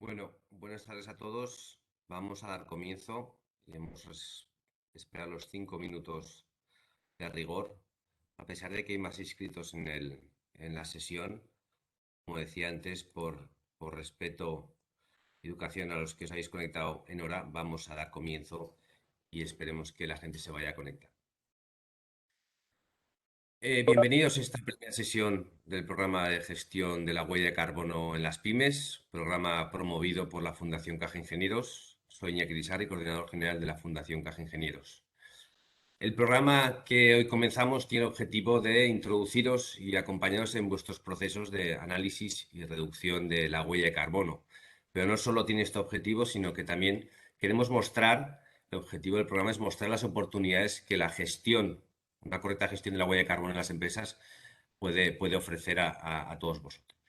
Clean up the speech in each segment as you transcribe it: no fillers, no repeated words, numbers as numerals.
Bueno, buenas tardes a todos. Vamos a dar comienzo y hemos esperar los 5 minutos de rigor, a pesar de que hay más inscritos en la sesión. Como decía antes, por respeto y educación a los que os habéis conectado en hora, vamos a dar comienzo y esperemos que la gente se vaya a conectar. Bienvenidos a esta primera sesión del programa de gestión de la huella de carbono en las pymes, programa promovido por la Fundación Caja Ingenieros. Soy Iñaki Irisarri, coordinador general de la Fundación Caja Ingenieros. El programa que hoy comenzamos tiene el objetivo de introduciros y acompañaros en vuestros procesos de análisis y reducción de la huella de carbono. Pero no solo tiene este objetivo, sino que también queremos mostrar, el objetivo del programa es mostrar las oportunidades que la gestión, una correcta gestión de la huella de carbono en las empresas puede ofrecer a todos vosotros.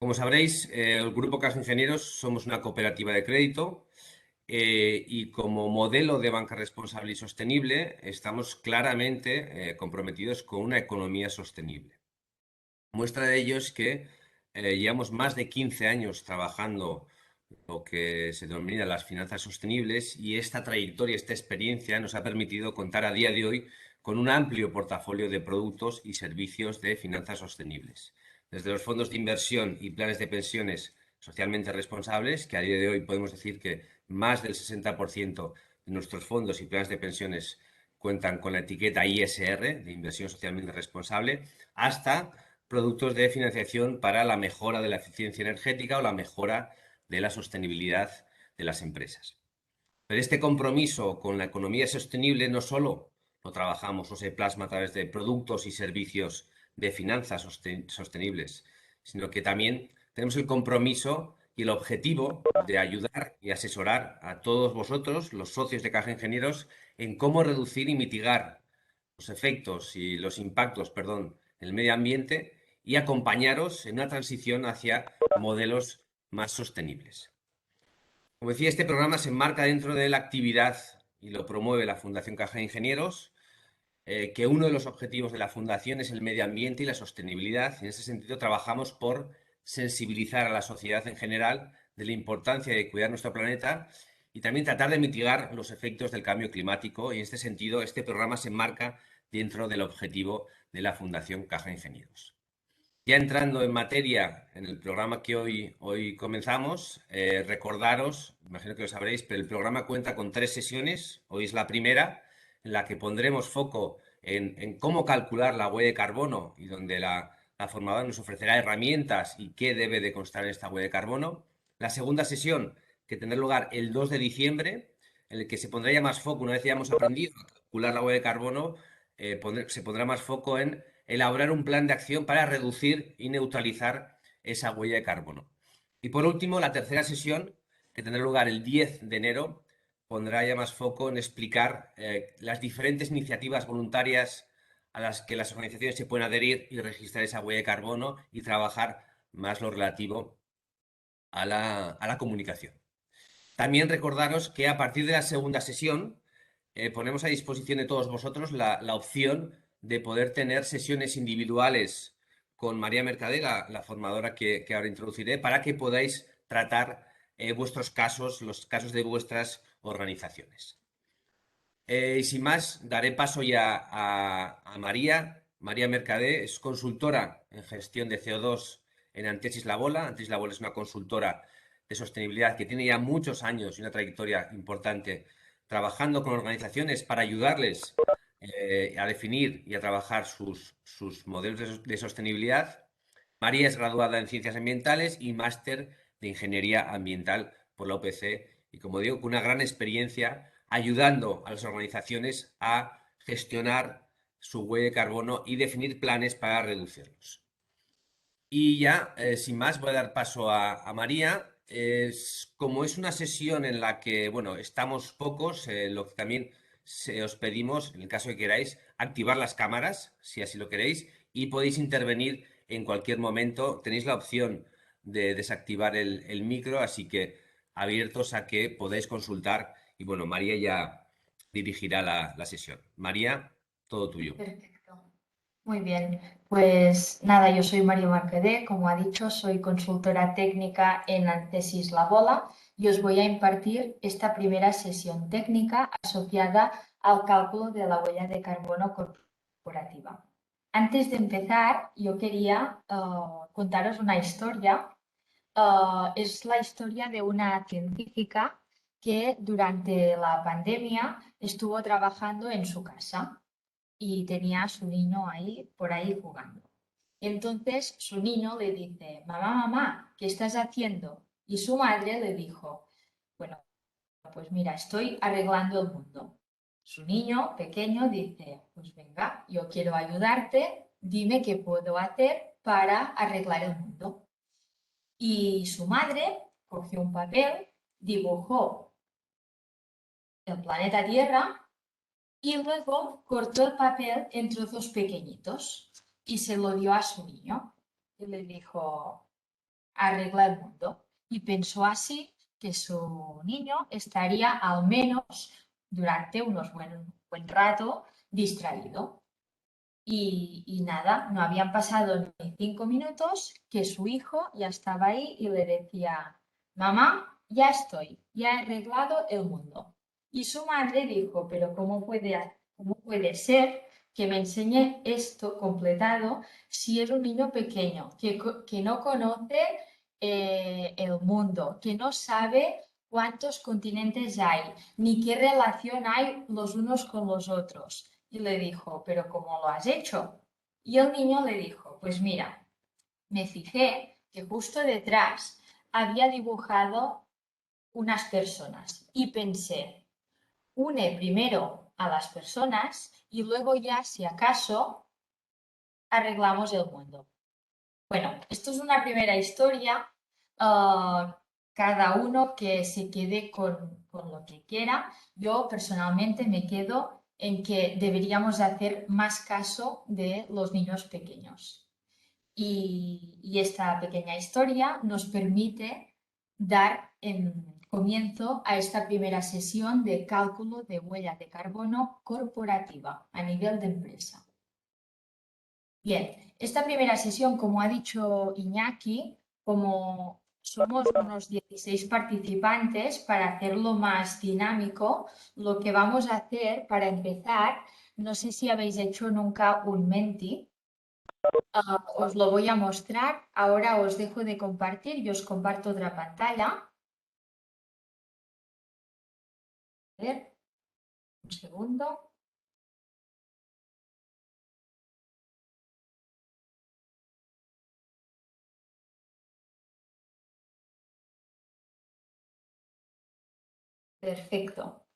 Como sabréis, el Grupo Caja Ingenieros somos una cooperativa de crédito y como modelo de banca responsable y sostenible estamos claramente comprometidos con una economía sostenible. Muestra de ello es que llevamos más de 15 años trabajando lo que se denomina las finanzas sostenibles y esta trayectoria, esta experiencia nos ha permitido contar a día de hoy con un amplio portafolio de productos y servicios de finanzas sostenibles. Desde los fondos de inversión y planes de pensiones socialmente responsables, que a día de hoy podemos decir que más del 60% de nuestros fondos y planes de pensiones cuentan con la etiqueta ISR, de inversión socialmente responsable, hasta productos de financiación para la mejora de la eficiencia energética o la mejora de la sostenibilidad de las empresas. Pero este compromiso con la economía sostenible no solo lo trabajamos o se plasma a través de productos y servicios de finanzas sostenibles, sino que también tenemos el compromiso y el objetivo de ayudar y asesorar a todos vosotros, los socios de Caja Ingenieros, en cómo reducir y mitigar los efectos y los impactos, perdón, en el medio ambiente y acompañaros en una transición hacia modelos más sostenibles. Como decía, este programa se enmarca dentro de la actividad y lo promueve la Fundación Caja de Ingenieros, que uno de los objetivos de la Fundación es el medio ambiente y la sostenibilidad. En ese sentido, trabajamos por sensibilizar a la sociedad en general de la importancia de cuidar nuestro planeta y también tratar de mitigar los efectos del cambio climático. Y en este sentido, este programa se enmarca dentro del objetivo de la Fundación Caja de Ingenieros. Ya entrando en materia, en el programa que hoy comenzamos, recordaros, imagino que lo sabréis, pero el programa cuenta con 3 sesiones. Hoy es la primera, en la que pondremos foco en cómo calcular la huella de carbono y donde la formadora nos ofrecerá herramientas y qué debe de constar en esta huella de carbono. La segunda sesión, que tendrá lugar el 2 de diciembre, en el que se pondrá ya más foco, una vez ya hemos aprendido a calcular la huella de carbono, se pondrá más foco en elaborar un plan de acción para reducir y neutralizar esa huella de carbono. Y por último, la tercera sesión, que tendrá lugar el 10 de enero, pondrá ya más foco en explicar las diferentes iniciativas voluntarias a las que las organizaciones se pueden adherir y registrar esa huella de carbono y trabajar más lo relativo a la comunicación. También recordaros que a partir de la segunda sesión ponemos a disposición de todos vosotros la opción de poder tener sesiones individuales con María Mercader, la formadora que ahora introduciré, para que podáis tratar vuestros casos, los casos de vuestras organizaciones. Y sin más, daré paso ya a María. María Mercadé es consultora en gestión de CO2 en Antiesis Labola. Antiesis Labola es una consultora de sostenibilidad que tiene ya muchos años y una trayectoria importante trabajando con organizaciones para ayudarles a definir y a trabajar sus modelos de sostenibilidad. María es graduada en Ciencias Ambientales y máster de Ingeniería Ambiental por la UPC y, como digo, con una gran experiencia ayudando a las organizaciones a gestionar su huella de carbono y definir planes para reducirlos. Y ya, sin más, voy a dar paso a María. Como es una sesión en la que, bueno, estamos pocos, lo que también os pedimos, en el caso que queráis, activar las cámaras, si así lo queréis, y podéis intervenir en cualquier momento. Tenéis la opción de desactivar el micro, así que abiertos a que podáis consultar. Y bueno, María ya dirigirá la sesión. María, todo tuyo. Perfecto. Muy bien, pues nada, yo soy María Marquedé, como ha dicho, soy consultora técnica en Antesis La Bola y os voy a impartir esta primera sesión técnica asociada al cálculo de la huella de carbono corporativa. Antes de empezar, yo quería contaros una historia. Es la historia de una científica que durante la pandemia estuvo trabajando en su casa y tenía a su niño ahí, por ahí jugando. Entonces su niño le dice, mamá, mamá, ¿qué estás haciendo? Y su madre le dijo, bueno, pues mira, estoy arreglando el mundo. Su niño pequeño dice, pues venga, yo quiero ayudarte, dime qué puedo hacer para arreglar el mundo. Y su madre cogió un papel, dibujó el planeta Tierra y luego cortó el papel en trozos pequeñitos y se lo dio a su niño. Y le dijo, arregla el mundo. Y pensó así que su niño estaría al menos durante buen rato distraído. Y nada, no habían pasado ni 5 minutos que su hijo ya estaba ahí y le decía, mamá, ya estoy, ya he arreglado el mundo. Y su madre dijo, pero cómo puede ser que me enseñe esto completado si es un niño pequeño, que no conoce el mundo, que no sabe cuántos continentes hay, ni qué relación hay los unos con los otros? Y le dijo, ¿pero cómo lo has hecho? Y el niño le dijo, pues mira, me fijé que justo detrás había dibujado unas personas y pensé, une primero a las personas y luego ya, si acaso, arreglamos el mundo. Bueno, esto es una primera historia. Cada uno que se quede con lo que quiera. Yo personalmente me quedo en que deberíamos hacer más caso de los niños pequeños. Y esta pequeña historia nos permite dar comienzo a esta primera sesión de cálculo de huella de carbono corporativa a nivel de empresa. Bien, esta primera sesión, como ha dicho Iñaki, como somos unos 16 participantes, para hacerlo más dinámico, lo que vamos a hacer para empezar, no sé si habéis hecho nunca un Menti, os lo voy a mostrar. Ahora os dejo de compartir y os comparto otra pantalla. A ver, un segundo. Perfecto.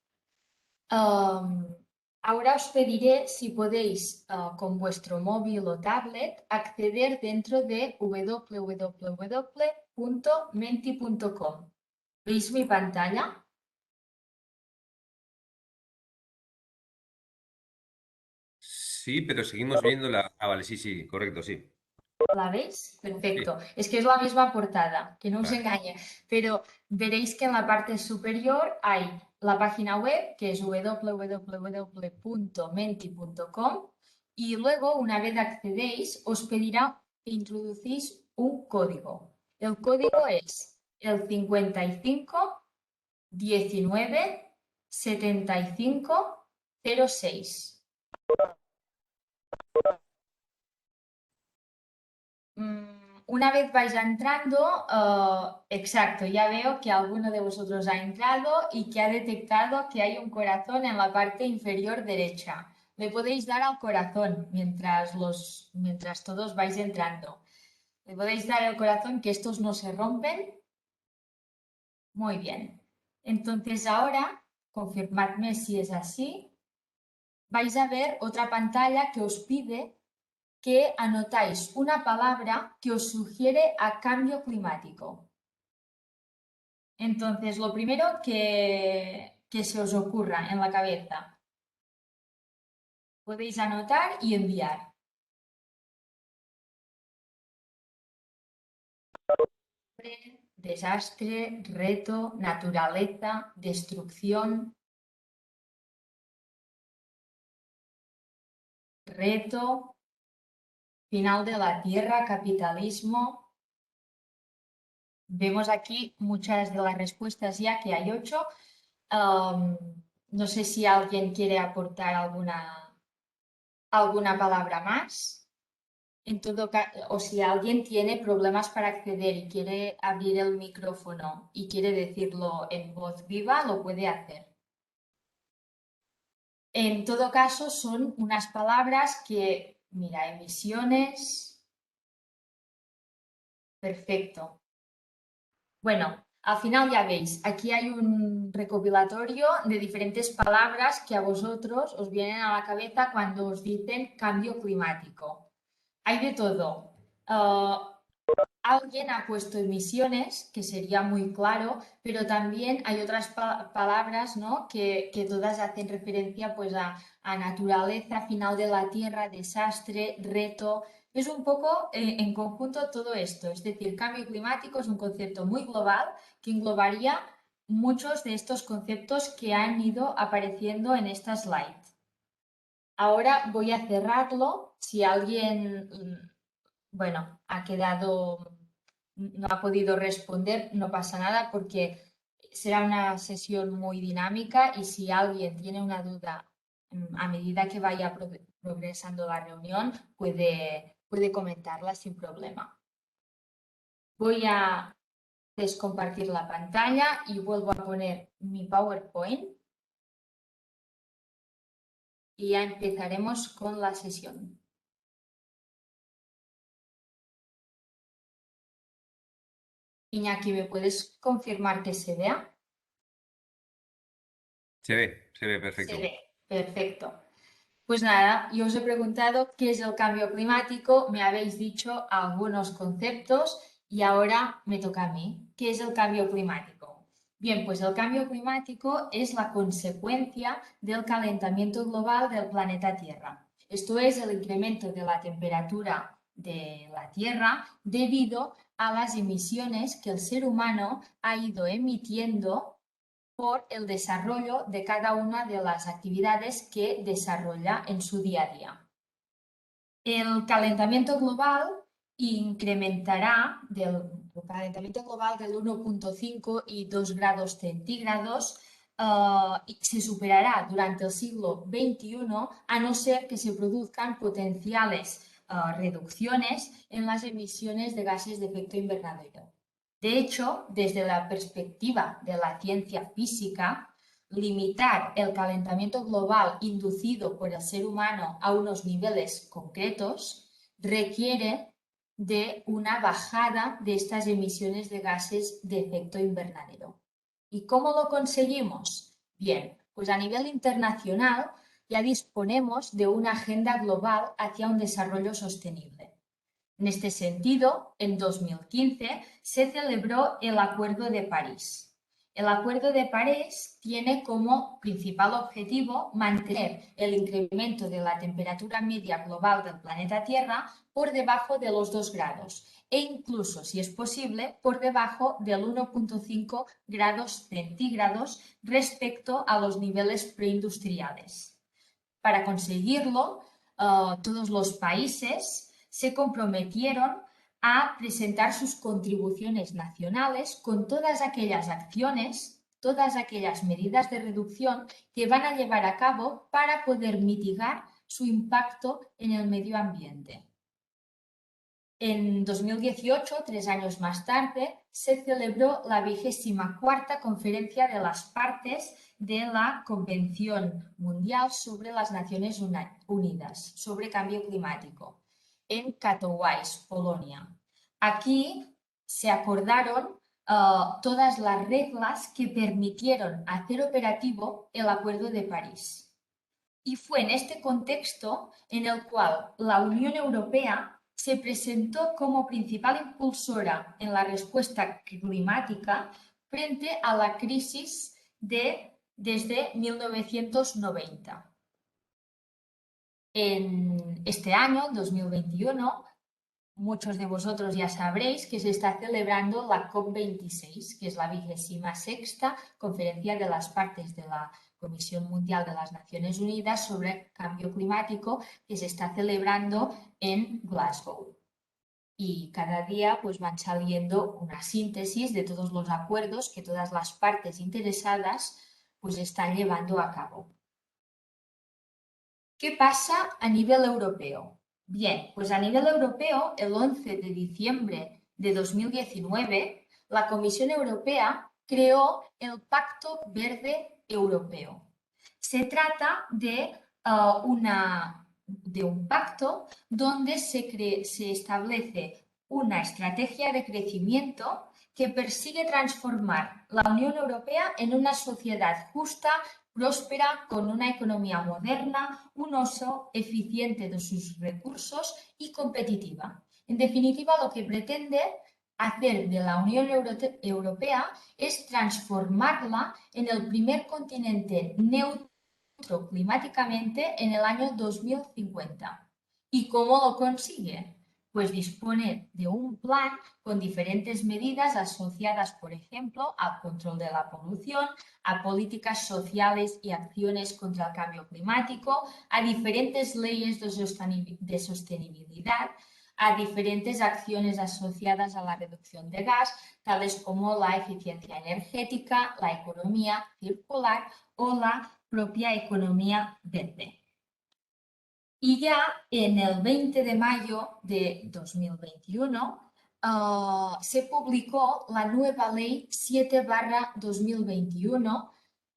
Am, Ahora os pediré si podéis con vuestro móvil o tablet acceder dentro de www.menti.com. ¿Veis mi pantalla? Sí, pero seguimos viendo la... Ah, vale, sí, sí, correcto, sí. ¿La veis? Sí, Perfecto. Es que es la misma portada, que no os vale. engañe. Pero veréis que en la parte superior hay la página web, que es www.menti.com, y luego, una vez accedéis, os pedirá que introducís un código. El código es el 55 19 75 06. Una vez vais entrando, exacto, ya veo que alguno de vosotros ha entrado y que ha detectado que hay un corazón en la parte inferior derecha. Le podéis dar al corazón mientras todos vais entrando. Le podéis dar al corazón, que estos no se rompen. Muy bien. Entonces ahora, confirmadme si es así. Vais a ver otra pantalla que os pide que anotáis una palabra que os sugiere a cambio climático. Entonces, lo primero que se os ocurra en la cabeza, podéis anotar y enviar. Desastre, reto, naturaleza, destrucción, reto, final de la Tierra, capitalismo. Vemos aquí muchas de las respuestas ya, que hay 8. No sé si alguien quiere aportar alguna palabra más. O si alguien tiene problemas para acceder y quiere abrir el micrófono y quiere decirlo en voz viva, lo puede hacer. En todo caso, son unas palabras que, mira, emisiones. Perfecto. Bueno, al final ya veis, aquí hay un recopilatorio de diferentes palabras que a vosotros os vienen a la cabeza cuando os dicen cambio climático. Hay de todo. Alguien ha puesto emisiones, que sería muy claro, pero también hay otras palabras, ¿no?, que todas hacen referencia pues a naturaleza, final de la Tierra, desastre, reto. Es un poco en conjunto todo esto. Es decir, cambio climático es un concepto muy global que englobaría muchos de estos conceptos que han ido apareciendo en esta slide. Ahora voy a cerrarlo. Si alguien, bueno, no ha podido responder, no pasa nada, porque será una sesión muy dinámica y si alguien tiene una duda a medida que vaya progresando la reunión, puede comentarla sin problema. Voy a descompartir la pantalla y vuelvo a poner mi PowerPoint y ya empezaremos con la sesión. Iñaki, ¿me puedes confirmar que se vea? Se ve perfecto. Se ve, perfecto. Pues nada, yo os he preguntado qué es el cambio climático, me habéis dicho algunos conceptos y ahora me toca a mí. ¿Qué es el cambio climático? Bien, pues el cambio climático es la consecuencia del calentamiento global del planeta Tierra. Esto es el incremento de la temperatura de la Tierra debido a las emisiones que el ser humano ha ido emitiendo por el desarrollo de cada una de las actividades que desarrolla en su día a día. El calentamiento global incrementará del calentamiento global del 1,5 y 2 grados centígrados y se superará durante el siglo XXI a no ser que se produzcan potenciales reducciones en las emisiones de gases de efecto invernadero. De hecho, desde la perspectiva de la ciencia física, limitar el calentamiento global inducido por el ser humano a unos niveles concretos requiere de una bajada de estas emisiones de gases de efecto invernadero. ¿Y cómo lo conseguimos? Bien, pues a nivel internacional ya disponemos de una agenda global hacia un desarrollo sostenible. En este sentido, en 2015 se celebró el Acuerdo de París. El Acuerdo de París tiene como principal objetivo mantener el incremento de la temperatura media global del planeta Tierra por debajo de los 2 grados e incluso, si es posible, por debajo del 1,5 grados centígrados respecto a los niveles preindustriales. Para conseguirlo, todos los países se comprometieron a presentar sus contribuciones nacionales con todas aquellas acciones, todas aquellas medidas de reducción que van a llevar a cabo para poder mitigar su impacto en el medio ambiente. En 2018, 3 años más tarde, se celebró la 24ª Conferencia de las Partes de la Convención Mundial sobre las Naciones Unidas sobre Cambio Climático en Katowice, Polonia. Aquí se acordaron todas las reglas que permitieron hacer operativo el Acuerdo de París. Y fue en este contexto en el cual la Unión Europea se presentó como principal impulsora en la respuesta climática frente a la crisis desde 1990. En este año, 2021, muchos de vosotros ya sabréis que se está celebrando la COP26, que es la 26ª Conferencia de las Partes de la Comisión Mundial de las Naciones Unidas sobre Cambio Climático que se está celebrando en Glasgow. Y cada día pues van saliendo una síntesis de todos los acuerdos que todas las partes interesadas pues están llevando a cabo. ¿Qué pasa a nivel europeo? Bien, pues a nivel europeo, el 11 de diciembre de 2019, la Comisión Europea creó el Pacto Verde Europeo. Se trata de un pacto donde se establece una estrategia de crecimiento que persigue transformar la Unión Europea en una sociedad justa, próspera, con una economía moderna, un uso eficiente de sus recursos y competitiva. En definitiva, lo que pretende hacer de la Unión Europea es transformarla en el primer continente neutro climáticamente en el año 2050. ¿Y cómo lo consigue? Pues dispone de un plan con diferentes medidas asociadas, por ejemplo, al control de la polución, a políticas sociales y acciones contra el cambio climático, a diferentes leyes de sostenibilidad, a diferentes acciones asociadas a la reducción de gas, tales como la eficiencia energética, la economía circular o la propia economía verde. Y ya en el 20 de mayo de 2021 se publicó la nueva Ley 7/2021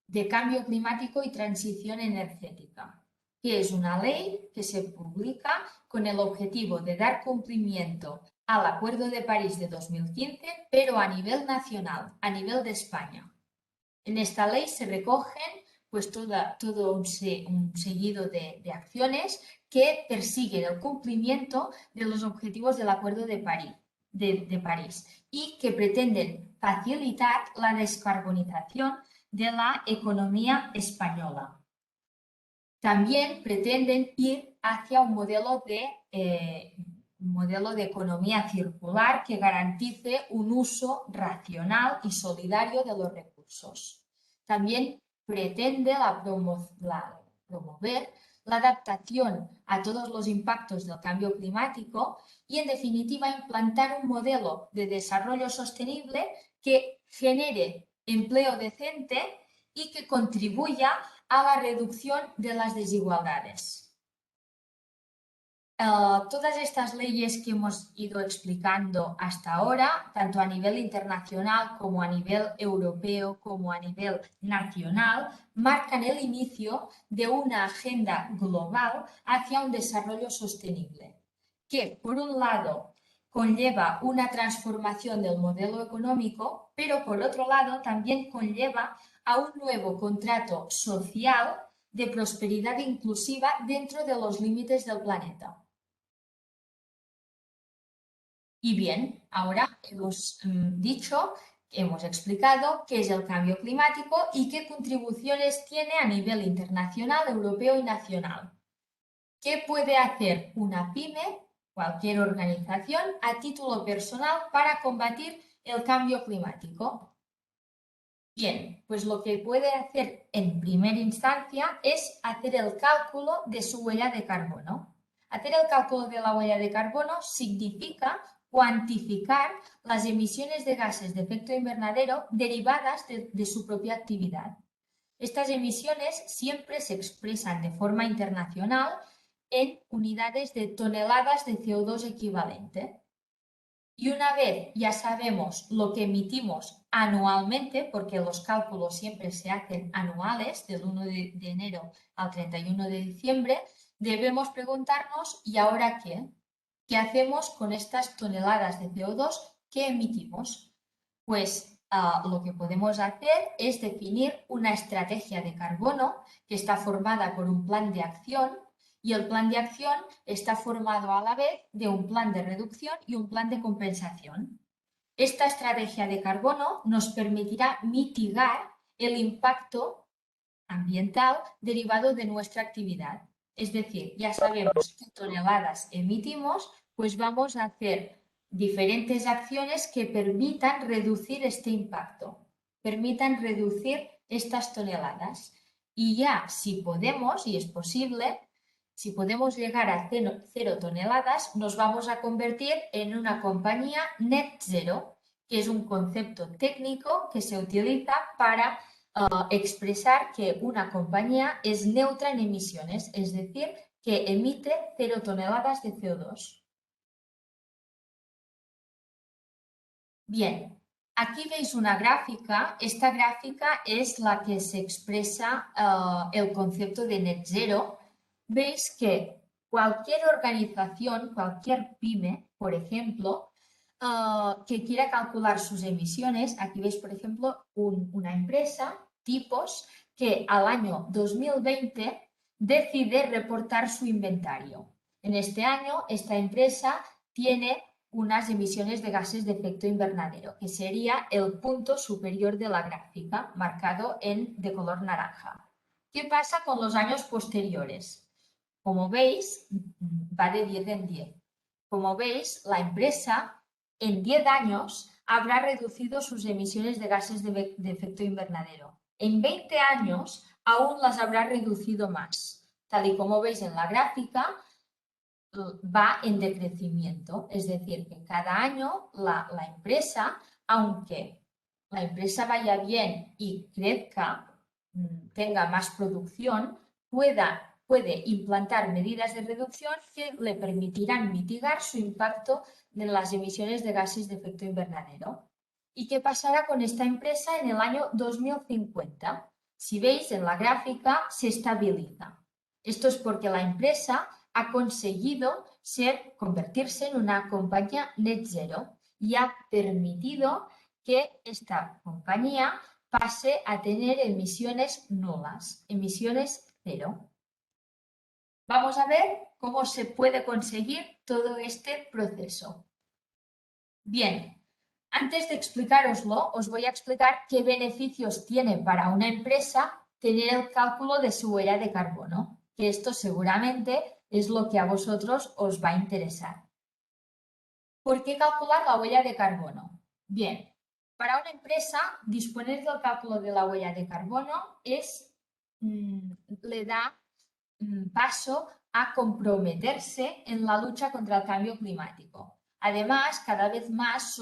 de Cambio Climático y Transición Energética, que es una ley que se publica con el objetivo de dar cumplimiento al Acuerdo de París de 2015, pero a nivel nacional, a nivel de España. En esta ley se recogen pues todo un seguido de acciones que persiguen el cumplimiento de los objetivos del Acuerdo de París y que pretenden facilitar la descarbonización de la economía española. También pretenden ir hacia un modelo de economía circular que garantice un uso racional y solidario de los recursos. También pretende promover la adaptación a todos los impactos del cambio climático y, en definitiva, implantar un modelo de desarrollo sostenible que genere empleo decente y que contribuya a la reducción de las desigualdades. Todas estas leyes que hemos ido explicando hasta ahora, tanto a nivel internacional como a nivel europeo como a nivel nacional, marcan el inicio de una agenda global hacia un desarrollo sostenible, que por un lado conlleva una transformación del modelo económico, pero por otro lado también conlleva a un nuevo contrato social de prosperidad inclusiva dentro de los límites del planeta. Y bien, ahora hemos hemos explicado qué es el cambio climático y qué contribuciones tiene a nivel internacional, europeo y nacional. ¿Qué puede hacer una pyme, cualquier organización, a título personal para combatir el cambio climático? Bien, pues lo que puede hacer en primera instancia es hacer el cálculo de su huella de carbono. Hacer el cálculo de la huella de carbono significa cuantificar las emisiones de gases de efecto invernadero derivadas de su propia actividad. Estas emisiones siempre se expresan de forma internacional en unidades de toneladas de CO2 equivalente. Y una vez ya sabemos lo que emitimos anualmente, porque los cálculos siempre se hacen anuales, del 1 de enero al 31 de diciembre, debemos preguntarnos, ¿y ahora qué? ¿Qué hacemos con estas toneladas de CO2 que emitimos? Pues lo que podemos hacer es definir una estrategia de carbono que está formada por un plan de acción y el plan de acción está formado a la vez de un plan de reducción y un plan de compensación. Esta estrategia de carbono nos permitirá mitigar el impacto ambiental derivado de nuestra actividad. Es decir, ya sabemos qué toneladas emitimos, pues vamos a hacer diferentes acciones que permitan reducir este impacto, permitan reducir estas toneladas. Y ya, si podemos, y es posible, si podemos llegar a 0 toneladas, nos vamos a convertir en una compañía net zero, que es un concepto técnico que se utiliza para expresar que una compañía es neutra en emisiones, es decir, que emite 0 toneladas de CO2. Bien, aquí veis una gráfica. Esta gráfica es la que se expresa el concepto de net zero. Veis que cualquier organización, cualquier pyme, por ejemplo, que quiera calcular sus emisiones, aquí veis, por ejemplo, una empresa, Tipos, que al año 2020 decide reportar su inventario. En este año, esta empresa tiene unas emisiones de gases de efecto invernadero, que sería el punto superior de la gráfica, marcado de color naranja. ¿Qué pasa con los años posteriores? Como veis, va de 10 en 10. Como veis, la empresa en 10 años habrá reducido sus emisiones de gases de efecto invernadero. En 20 años aún las habrá reducido más. Tal y como veis en la gráfica, va en decrecimiento, es decir, que cada año la empresa, aunque la empresa vaya bien y crezca, tenga más producción, puede implantar medidas de reducción que le permitirán mitigar su impacto en las emisiones de gases de efecto invernadero. ¿Y qué pasará con esta empresa en el año 2050? Si veis en la gráfica, se estabiliza. Esto es porque la empresa ha conseguido convertirse en una compañía net zero y ha permitido que esta compañía pase a tener emisiones nulas, emisiones cero. Vamos a ver cómo se puede conseguir todo este proceso. Bien, antes de explicároslo, os voy a explicar qué beneficios tiene para una empresa tener el cálculo de su huella de carbono, que esto seguramente es lo que a vosotros os va a interesar. ¿Por qué calcular la huella de carbono? Bien, para una empresa disponer del cálculo de la huella de carbono le da paso a comprometerse en la lucha contra el cambio climático. Además, cada vez más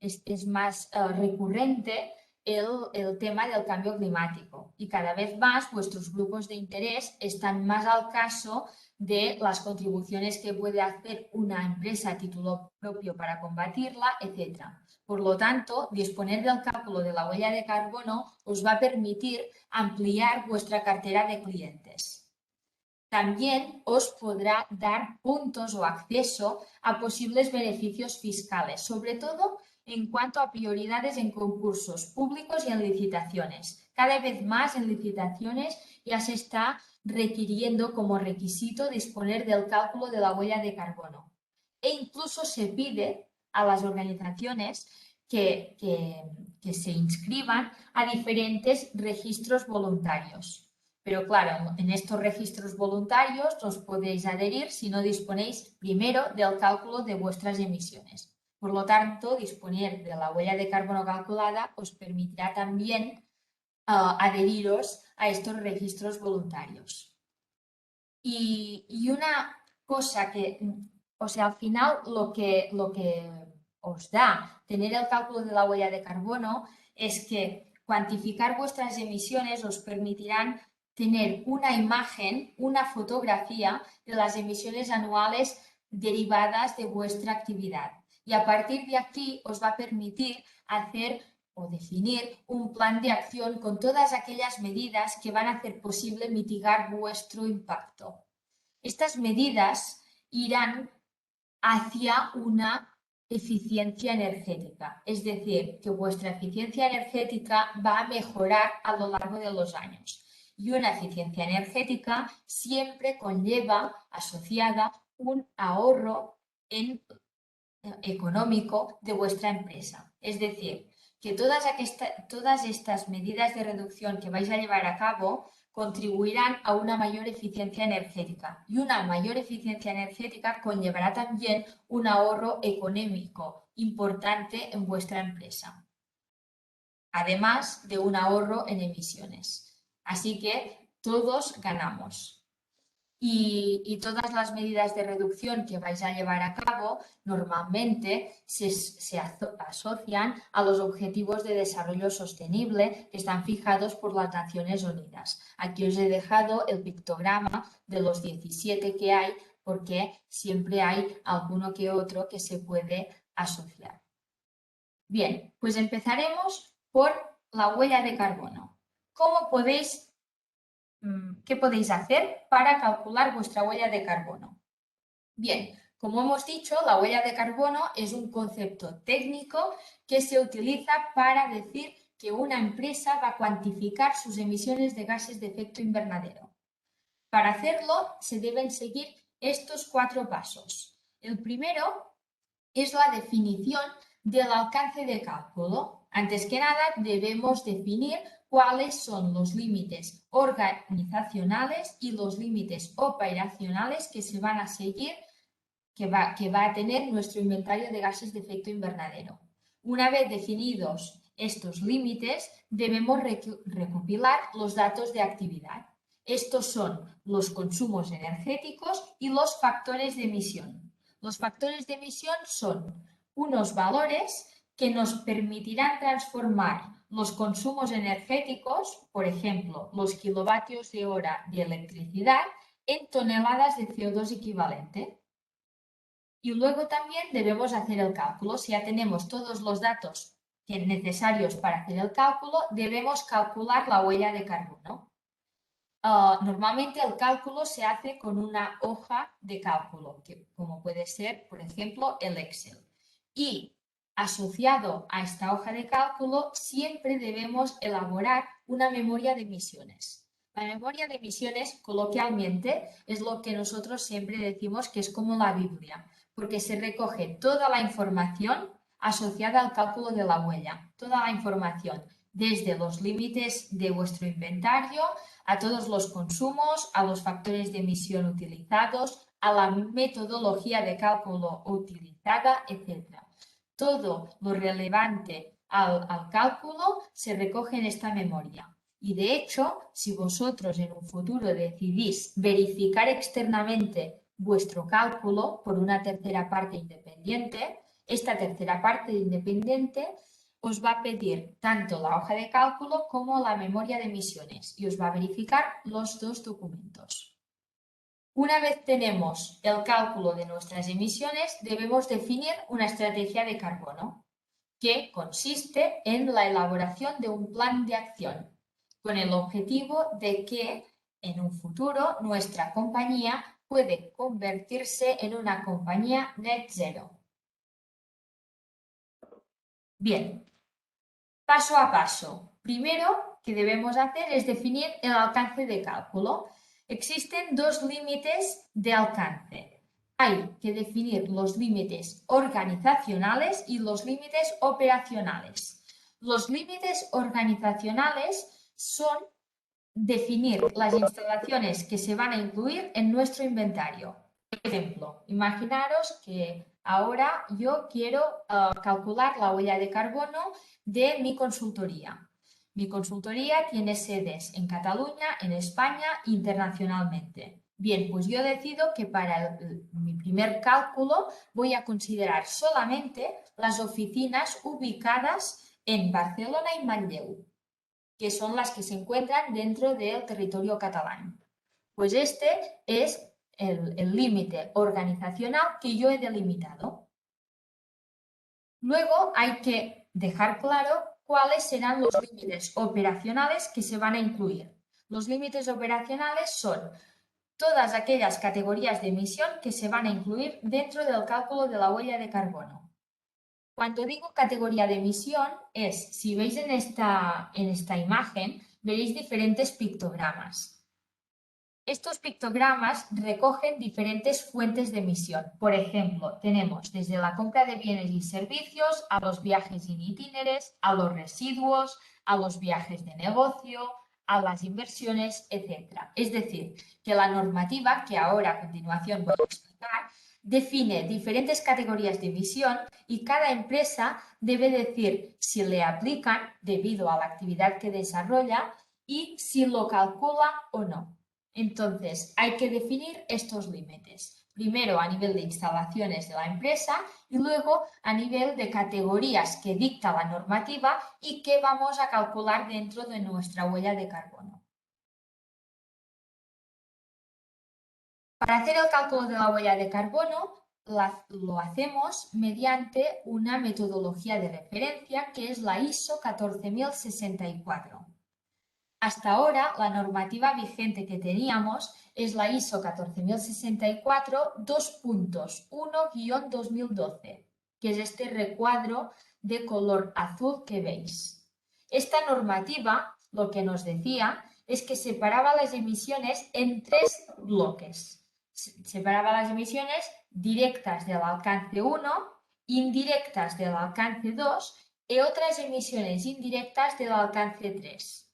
es más recurrente el tema del cambio climático y cada vez más vuestros grupos de interés están más al caso de las contribuciones que puede hacer una empresa a título propio para combatirla, etc. Por lo tanto, disponer del cálculo de la huella de carbono os va a permitir ampliar vuestra cartera de clientes. También os podrá dar puntos o acceso a posibles beneficios fiscales, sobre todo en cuanto a prioridades en concursos públicos y en licitaciones. Cada vez más en licitaciones ya se está requiriendo como requisito disponer del cálculo de la huella de carbono. E incluso se pide a las organizaciones que se inscriban a diferentes registros voluntarios. Pero claro, en estos registros voluntarios os podéis adherir si no disponéis primero del cálculo de vuestras emisiones. Por lo tanto, disponer de la huella de carbono calculada os permitirá también adheriros a estos registros voluntarios. Y una cosa que, o sea, al final lo que os da tener el cálculo de la huella de carbono es que cuantificar vuestras emisiones os permitirán tener una imagen, una fotografía de las emisiones anuales derivadas de vuestra actividad. Y a partir de aquí os va a permitir hacer o definir un plan de acción con todas aquellas medidas que van a hacer posible mitigar vuestro impacto. Estas medidas irán hacia una eficiencia energética, es decir, que vuestra eficiencia energética va a mejorar a lo largo de los años. Y una eficiencia energética siempre conlleva asociada un ahorro económico de vuestra empresa. Es decir, que todas estas medidas de reducción que vais a llevar a cabo contribuirán a una mayor eficiencia energética y una mayor eficiencia energética conllevará también un ahorro económico importante en vuestra empresa, además de un ahorro en emisiones. Así que todos ganamos. Y todas las medidas de reducción que vais a llevar a cabo normalmente se asocian a los objetivos de desarrollo sostenible que están fijados por las Naciones Unidas. Aquí os he dejado el pictograma de los 17 que hay porque siempre hay alguno que otro que se puede asociar. Bien, pues empezaremos por la huella de carbono. ¿Qué podéis hacer para calcular vuestra huella de carbono? Bien, como hemos dicho, la huella de carbono es un concepto técnico que se utiliza para decir que una empresa va a cuantificar sus emisiones de gases de efecto invernadero. Para hacerlo, se deben seguir estos 4 pasos. El primero es la definición del alcance de cálculo. Antes que nada, debemos definir cuáles son los límites organizacionales y los límites operacionales que se van a seguir, que va a tener nuestro inventario de gases de efecto invernadero. Una vez definidos estos límites, debemos recopilar los datos de actividad. Estos son los consumos energéticos y los factores de emisión. Los factores de emisión son unos valores que nos permitirán transformar los consumos energéticos, por ejemplo, los kilovatios de hora de electricidad, en toneladas de CO2 equivalente. Y luego también debemos hacer el cálculo. Si ya tenemos todos los datos necesarios para hacer el cálculo, debemos calcular la huella de carbono. Normalmente el cálculo se hace con una hoja de cálculo, como puede ser, por ejemplo, el Excel. Y asociado a esta hoja de cálculo, siempre debemos elaborar una memoria de emisiones. La memoria de emisiones, coloquialmente, es lo que nosotros siempre decimos que es como la Biblia, porque se recoge toda la información asociada al cálculo de la huella, toda la información, desde los límites de vuestro inventario, a todos los consumos, a los factores de emisión utilizados, a la metodología de cálculo utilizada, etc. Todo lo relevante al cálculo se recoge en esta memoria. Y de hecho, si vosotros en un futuro decidís verificar externamente vuestro cálculo por una tercera parte independiente, esta tercera parte independiente os va a pedir tanto la hoja de cálculo como la memoria de emisiones y os va a verificar los dos documentos. Una vez tenemos el cálculo de nuestras emisiones, debemos definir una estrategia de carbono que consiste en la elaboración de un plan de acción con el objetivo de que en un futuro nuestra compañía puede convertirse en una compañía net zero. Bien, paso a paso. Primero que debemos hacer es definir el alcance de cálculo. Existen 2 límites de alcance. Hay que definir los límites organizacionales y los límites operacionales. Los límites organizacionales son definir las instalaciones que se van a incluir en nuestro inventario. Por ejemplo, imaginaros que ahora yo quiero calcular la huella de carbono de mi consultoría. Mi consultoría tiene sedes en Cataluña, en España e internacionalmente. Bien, pues yo decido que para mi primer cálculo voy a considerar solamente las oficinas ubicadas en Barcelona y Manlleu, que son las que se encuentran dentro del territorio catalán. Pues este es el límite organizacional que yo he delimitado. Luego hay que dejar claro cuáles serán los límites operacionales que se van a incluir. Los límites operacionales son todas aquellas categorías de emisión que se van a incluir dentro del cálculo de la huella de carbono. Cuando digo categoría de emisión es, si veis en esta imagen, veréis diferentes pictogramas. Estos pictogramas recogen diferentes fuentes de emisión. Por ejemplo, tenemos desde la compra de bienes y servicios a los viajes in itinérés, a los residuos, a los viajes de negocio, a las inversiones, etc. Es decir, que la normativa, que ahora a continuación voy a explicar, define diferentes categorías de emisión y cada empresa debe decir si le aplican, debido a la actividad que desarrolla, y si lo calcula o no. Entonces, hay que definir estos límites. Primero a nivel de instalaciones de la empresa y luego a nivel de categorías que dicta la normativa y que vamos a calcular dentro de nuestra huella de carbono. Para hacer el cálculo de la huella de carbono, lo hacemos mediante una metodología de referencia que es la ISO 14064. Hasta ahora, la normativa vigente que teníamos es la ISO 14064 2.1-2012, que es este recuadro de color azul que veis. Esta normativa lo que nos decía es que separaba las emisiones en tres bloques. Separaba las emisiones directas del alcance 1, indirectas del alcance 2 y otras emisiones indirectas del alcance 3.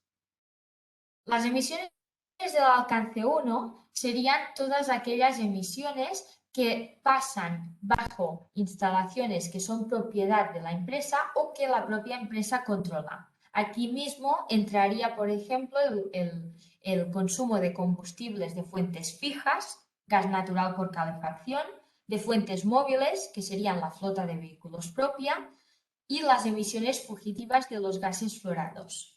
Las emisiones del alcance 1 serían todas aquellas emisiones que pasan bajo instalaciones que son propiedad de la empresa o que la propia empresa controla. Aquí mismo entraría, por ejemplo, el consumo de combustibles de fuentes fijas, gas natural por calefacción, de fuentes móviles, que serían la flota de vehículos propia, y las emisiones fugitivas de los gases fluorados.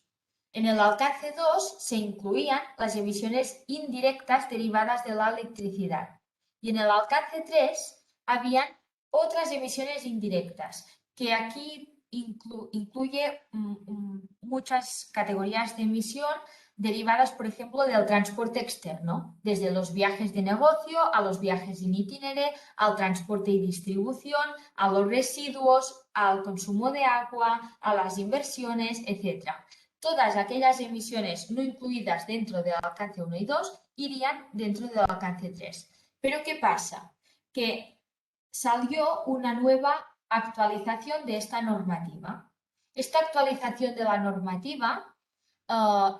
En el alcance 2 se incluían las emisiones indirectas derivadas de la electricidad y en el alcance 3 habían otras emisiones indirectas, que aquí incluye muchas categorías de emisión derivadas, por ejemplo, del transporte externo, desde los viajes de negocio a los viajes in itinere, al transporte y distribución, a los residuos, al consumo de agua, a las inversiones, etc. Todas aquellas emisiones no incluidas dentro del alcance 1 y 2 irían dentro del alcance 3. Pero ¿qué pasa? Que salió una nueva actualización de esta normativa. Esta actualización de la normativa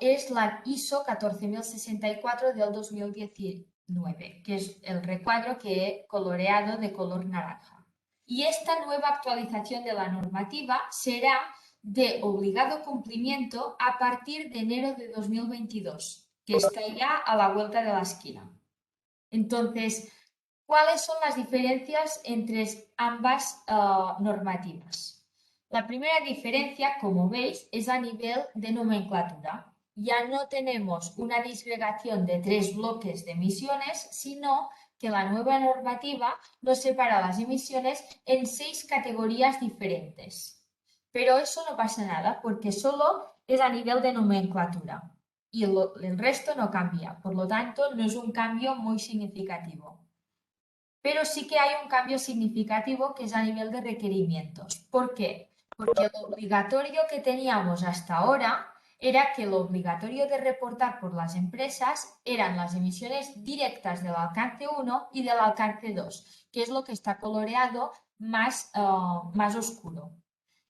es la ISO 14064 del 2019, que es el recuadro que he coloreado de color naranja. Y esta nueva actualización de la normativa será de obligado cumplimiento a partir de enero de 2022, que está ya a la vuelta de la esquina. Entonces, ¿cuáles son las diferencias entre ambas normativas? La primera diferencia, como veis, es a nivel de nomenclatura. Ya no tenemos una disgregación de 3 bloques de emisiones, sino que la nueva normativa nos separa las emisiones en 6 categorías diferentes. Pero eso no pasa nada porque solo es a nivel de nomenclatura y el resto no cambia. Por lo tanto, no es un cambio muy significativo. Pero sí que hay un cambio significativo que es a nivel de requerimientos. ¿Por qué? Porque lo obligatorio que teníamos hasta ahora era que lo obligatorio de reportar por las empresas eran las emisiones directas del alcance 1 y del alcance 2, que es lo que está coloreado más oscuro.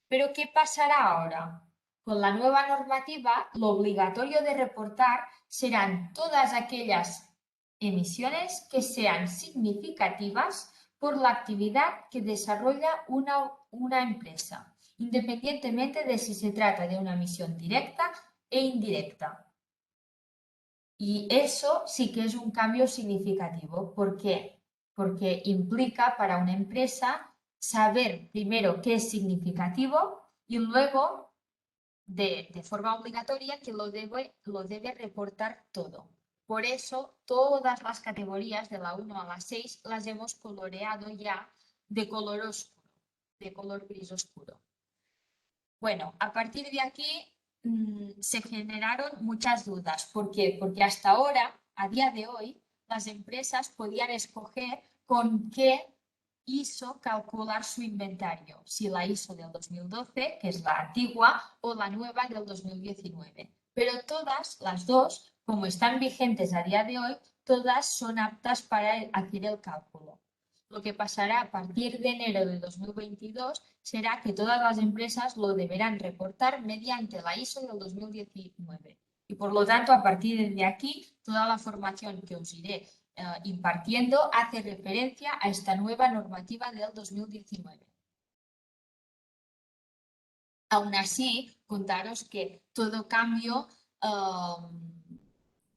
Pero ¿qué pasará ahora? Con la nueva normativa, lo obligatorio de reportar serán todas aquellas emisiones que sean significativas por la actividad que desarrolla una empresa, independientemente de si se trata de una emisión directa e indirecta. Y eso sí que es un cambio significativo. ¿Por qué? Porque implica para una empresa saber primero qué es significativo y luego de forma obligatoria que lo debe reportar todo. Por eso todas las categorías de la 1 a la 6 las hemos coloreado ya de color oscuro, de color gris oscuro. Bueno, a partir de aquí se generaron muchas dudas. ¿Por qué? Porque hasta ahora, a día de hoy, las empresas podían escoger con qué ISO calcular su inventario, si la ISO del 2012, que es la antigua, o la nueva del 2019. Pero todas, las dos, como están vigentes a día de hoy, todas son aptas para hacer el cálculo. Lo que pasará a partir de enero de 2022 será que todas las empresas lo deberán reportar mediante la ISO del 2019. Y por lo tanto, a partir de aquí, toda la formación que os iré impartiendo hace referencia a esta nueva normativa del 2019. Aún así, contaros que todo cambio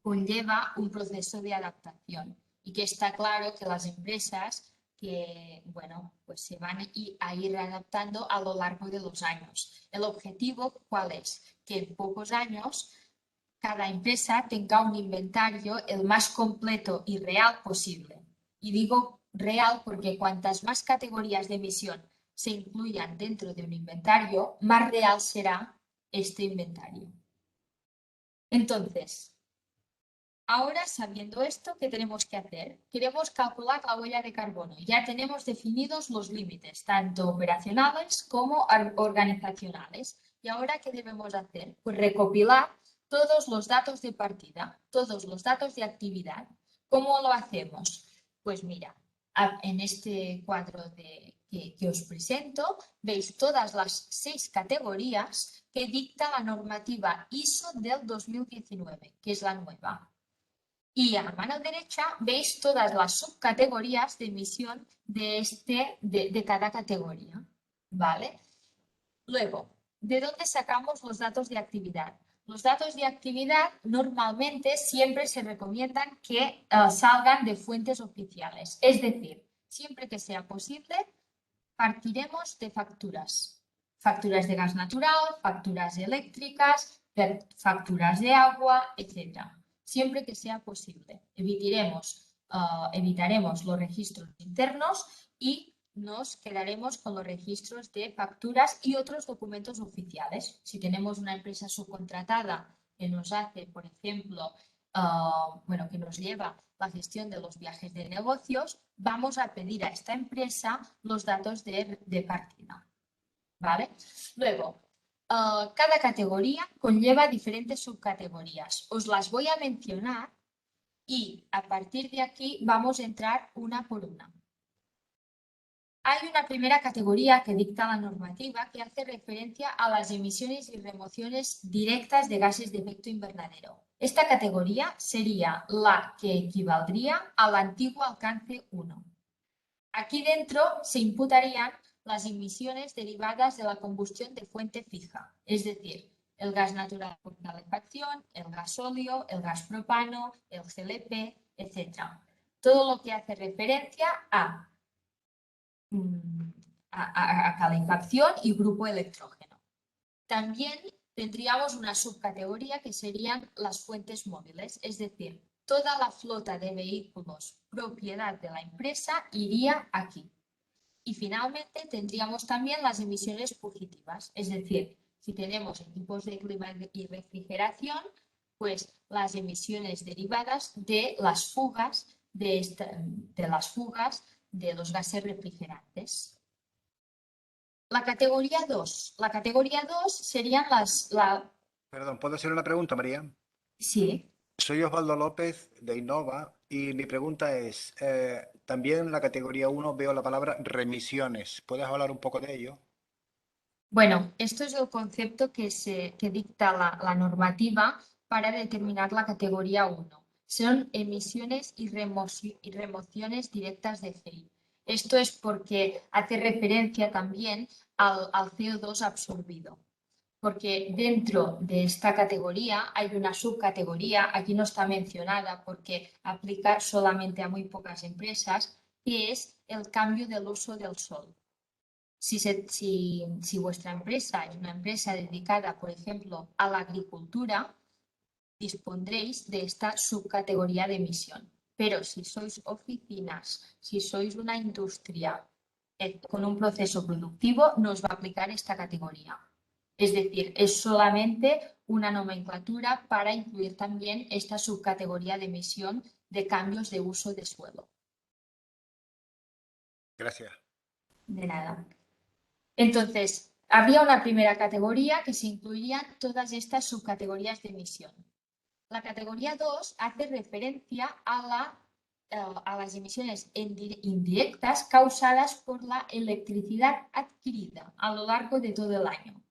conlleva un proceso de adaptación y que está claro que las empresas que, bueno, pues se van a ir adaptando a lo largo de los años. El objetivo, ¿cuál es? Que en pocos años cada empresa tenga un inventario el más completo y real posible. Y digo real porque cuantas más categorías de emisión se incluyan dentro de un inventario, más real será este inventario. Entonces, ahora, sabiendo esto, ¿qué tenemos que hacer? Queremos calcular la huella de carbono. Ya tenemos definidos los límites, tanto operacionales como organizacionales. ¿Y ahora qué debemos hacer? Pues recopilar todos los datos de partida, todos los datos de actividad. ¿Cómo lo hacemos? Pues mira, en este cuadro que os presento, veis todas las 6 categorías que dicta la normativa ISO del 2019, que es la nueva. Y a la mano derecha veis todas las subcategorías de emisión de cada categoría, ¿vale? Luego, ¿de dónde sacamos los datos de actividad? Los datos de actividad normalmente siempre se recomiendan que salgan de fuentes oficiales. Es decir, siempre que sea posible, partiremos de facturas. Facturas de gas natural, facturas eléctricas, facturas de agua, etc. Siempre que sea posible. Evitaremos los registros internos y nos quedaremos con los registros de facturas y otros documentos oficiales. Si tenemos una empresa subcontratada que nos hace, por ejemplo, bueno, que nos lleva la gestión de los viajes de negocios, vamos a pedir a esta empresa los datos de partida, ¿vale? Luego, cada categoría conlleva diferentes subcategorías. Os las voy a mencionar y a partir de aquí vamos a entrar una por una. Hay una primera categoría que dicta la normativa que hace referencia a las emisiones y remociones directas de gases de efecto invernadero. Esta categoría sería la que equivaldría al antiguo alcance 1. Aquí dentro se imputarían las emisiones derivadas de la combustión de fuente fija, es decir, el gas natural por calefacción, el gasóleo, el gas propano, el GLP, etc. Todo lo que hace referencia a calefacción y grupo electrógeno. También tendríamos una subcategoría que serían las fuentes móviles, es decir, toda la flota de vehículos propiedad de la empresa iría aquí. Y finalmente tendríamos también las emisiones fugitivas, es decir, si tenemos equipos de clima y refrigeración, pues las emisiones derivadas de las fugas de los gases refrigerantes. La categoría 2. La categoría 2 serían Perdón, ¿puedo hacer una pregunta, María? Sí. Soy Osvaldo López de Innova y mi pregunta es, también en la categoría 1 veo la palabra remisiones. ¿Puedes hablar un poco de ello? Bueno, esto es el concepto que dicta la normativa para determinar la categoría 1. Son emisiones y remociones directas de FEI. Esto es porque hace referencia también al CO2 absorbido. Porque dentro de esta categoría hay una subcategoría, aquí no está mencionada porque aplica solamente a muy pocas empresas, que es el cambio del uso del sol. Si vuestra empresa es una empresa dedicada, por ejemplo, a la agricultura, dispondréis de esta subcategoría de emisión. Pero si sois oficinas, si sois una industria con un proceso productivo, no os va a aplicar esta categoría. Es decir, es solamente una nomenclatura para incluir también esta subcategoría de emisión de cambios de uso de suelo. Gracias. De nada. Entonces, habría una primera categoría que se incluirían todas estas subcategorías de emisión. La categoría 2 hace referencia a las emisiones indirectas causadas por la electricidad adquirida a lo largo de todo el año.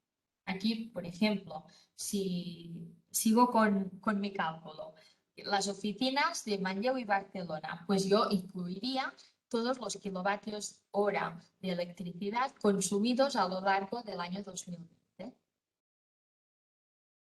Aquí, por ejemplo, si sigo con mi cálculo, las oficinas de Manlleu y Barcelona, pues yo incluiría todos los kilovatios hora de electricidad consumidos a lo largo del año 2020.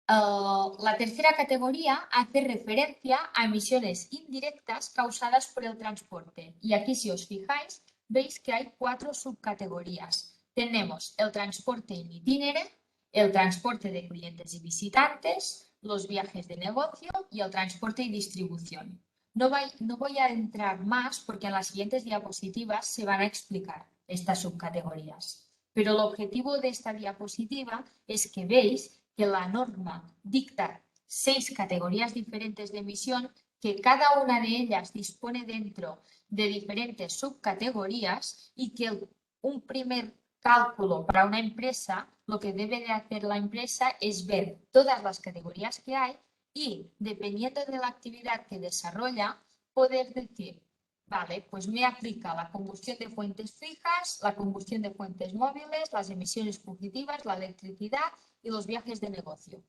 La tercera categoría hace referencia a emisiones indirectas causadas por el transporte. Y aquí, si os fijáis, veis que hay 4 subcategorías. Tenemos el transporte in itinere, el transporte de clientes y visitantes, los viajes de negocio y el transporte y distribución. No voy a entrar más porque en las siguientes diapositivas se van a explicar estas subcategorías. Pero el objetivo de esta diapositiva es que veis que la norma dicta 6 categorías diferentes de emisión, que cada una de ellas dispone dentro de diferentes subcategorías y que un primer cálculo para una empresa, lo que debe de hacer la empresa es ver todas las categorías que hay y, dependiendo de la actividad que desarrolla, poder decir, vale, pues me aplica la combustión de fuentes fijas, la combustión de fuentes móviles, las emisiones fugitivas, la electricidad y los viajes de negocio.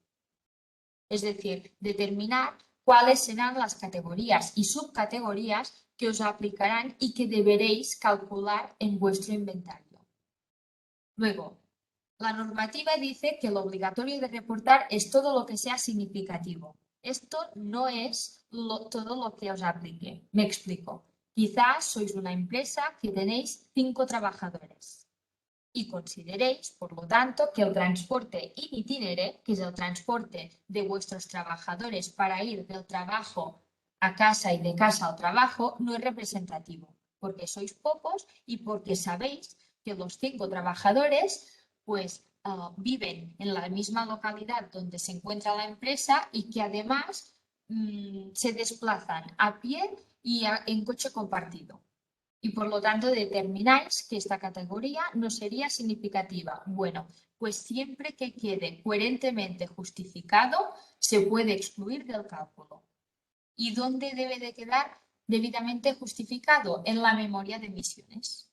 Es decir, determinar cuáles serán las categorías y subcategorías que os aplicarán y que deberéis calcular en vuestro inventario. Luego, la normativa dice que lo obligatorio de reportar es todo lo que sea significativo. Esto no es todo lo que os aplique. Me explico. Quizás sois una empresa que tenéis 5 trabajadores y consideréis, por lo tanto, que el transporte in itinere, que es el transporte de vuestros trabajadores para ir del trabajo a casa y de casa al trabajo, no es representativo, porque sois pocos y porque sabéis que los 5 trabajadores pues viven en la misma localidad donde se encuentra la empresa y que además se desplazan a pie y en coche compartido. Y por lo tanto determináis que esta categoría no sería significativa. Bueno, pues siempre que quede coherentemente justificado, se puede excluir del cálculo. ¿Y dónde debe de quedar debidamente justificado? En la memoria de emisiones.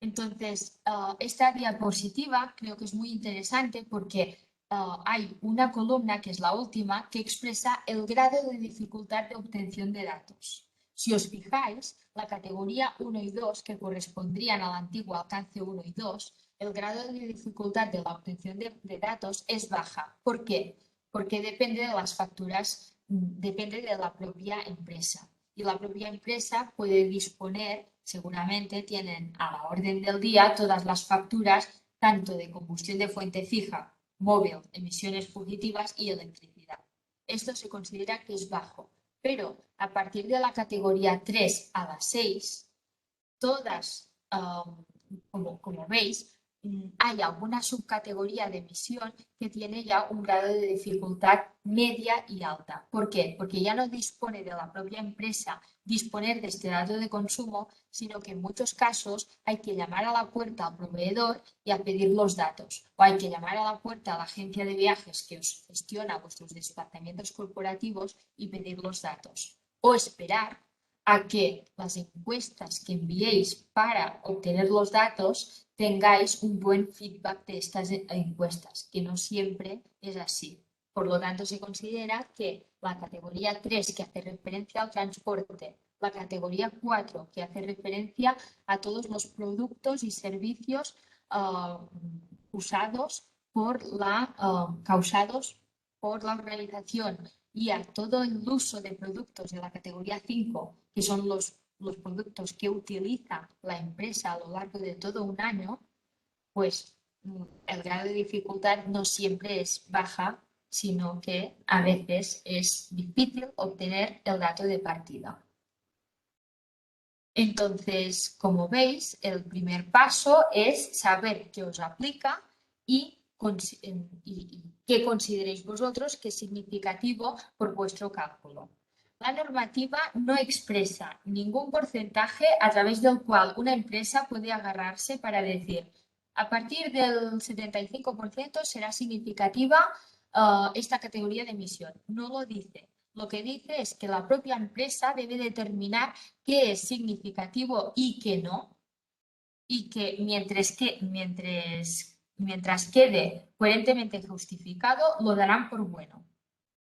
Entonces, esta diapositiva creo que es muy interesante porque hay una columna, que es la última, que expresa el grado de dificultad de obtención de datos. Si os fijáis, la categoría 1 y 2, que correspondrían al antiguo alcance 1 y 2, el grado de dificultad de la obtención de datos es baja. ¿Por qué? Porque depende de las facturas, depende de la propia empresa. Y la propia empresa puede disponer, seguramente tienen a la orden del día todas las facturas, tanto de combustión de fuente fija, móvil, emisiones fugitivas y electricidad. Esto se considera que es bajo, pero a partir de la categoría 3 a la 6, todas, como veis, hay alguna subcategoría de emisión que tiene ya un grado de dificultad media y alta. ¿Por qué? Porque ya no dispone de la propia empresa disponer de este dato de consumo, sino que en muchos casos hay que llamar a la puerta al proveedor y a pedir los datos, o hay que llamar a la puerta a la agencia de viajes que os gestiona vuestros desplazamientos corporativos y pedir los datos, o esperar a que las encuestas que enviéis para obtener los datos tengáis un buen feedback de estas encuestas, que no siempre es así. Por lo tanto, se considera que la categoría 3, que hace referencia al transporte, la categoría 4, que hace referencia a todos los productos y servicios causados por la organización, y a todo el uso de productos de la categoría 5, que son los productos que utiliza la empresa a lo largo de todo un año, pues el grado de dificultad no siempre es baja, sino que a veces es difícil obtener el dato de partida. Entonces, como veis, el primer paso es saber qué os aplica y qué consideréis vosotros que es significativo por vuestro cálculo. La normativa no expresa ningún porcentaje a través del cual una empresa puede agarrarse para decir, a partir del 75% será significativa esta categoría de emisión. No lo dice. Lo que dice es que la propia empresa debe determinar qué es significativo y qué no, y que mientras quede coherentemente justificado, lo darán por bueno.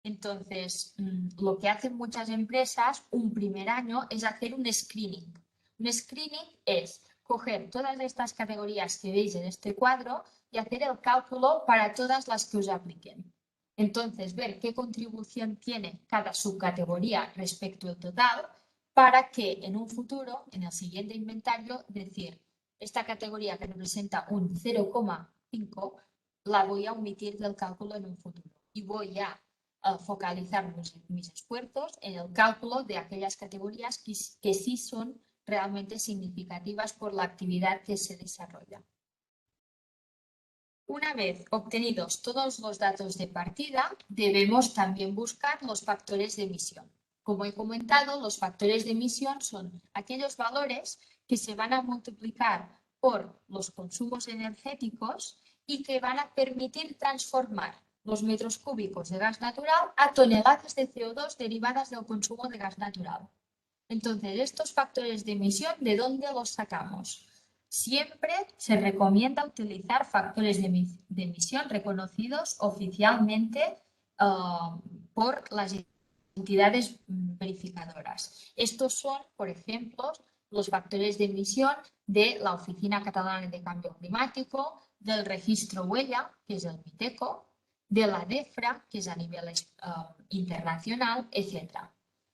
Entonces, lo que hacen muchas empresas un primer año es hacer un screening. Un screening es coger todas estas categorías que veis en este cuadro y hacer el cálculo para todas las que os apliquen. Entonces, ver qué contribución tiene cada subcategoría respecto al total para que en un futuro, en el siguiente inventario, decir, esta categoría que representa un 0,5 la voy a omitir del cálculo en un futuro y voy a focalizar mis esfuerzos en el cálculo de aquellas categorías que sí son realmente significativas por la actividad que se desarrolla. Una vez obtenidos todos los datos de partida, debemos también buscar los factores de emisión. Como he comentado, los factores de emisión son aquellos valores que se van a multiplicar por los consumos energéticos y que van a permitir transformar los metros cúbicos de gas natural a toneladas de CO2 derivadas del consumo de gas natural. Entonces, estos factores de emisión, ¿de dónde los sacamos? Siempre se recomienda utilizar factores de emisión reconocidos oficialmente por las entidades verificadoras. Estos son, por ejemplo, los factores de emisión de la Oficina Catalana de Cambio Climático, del registro huella, que es el MITECO, de la DEFRA, que es a nivel internacional, etc.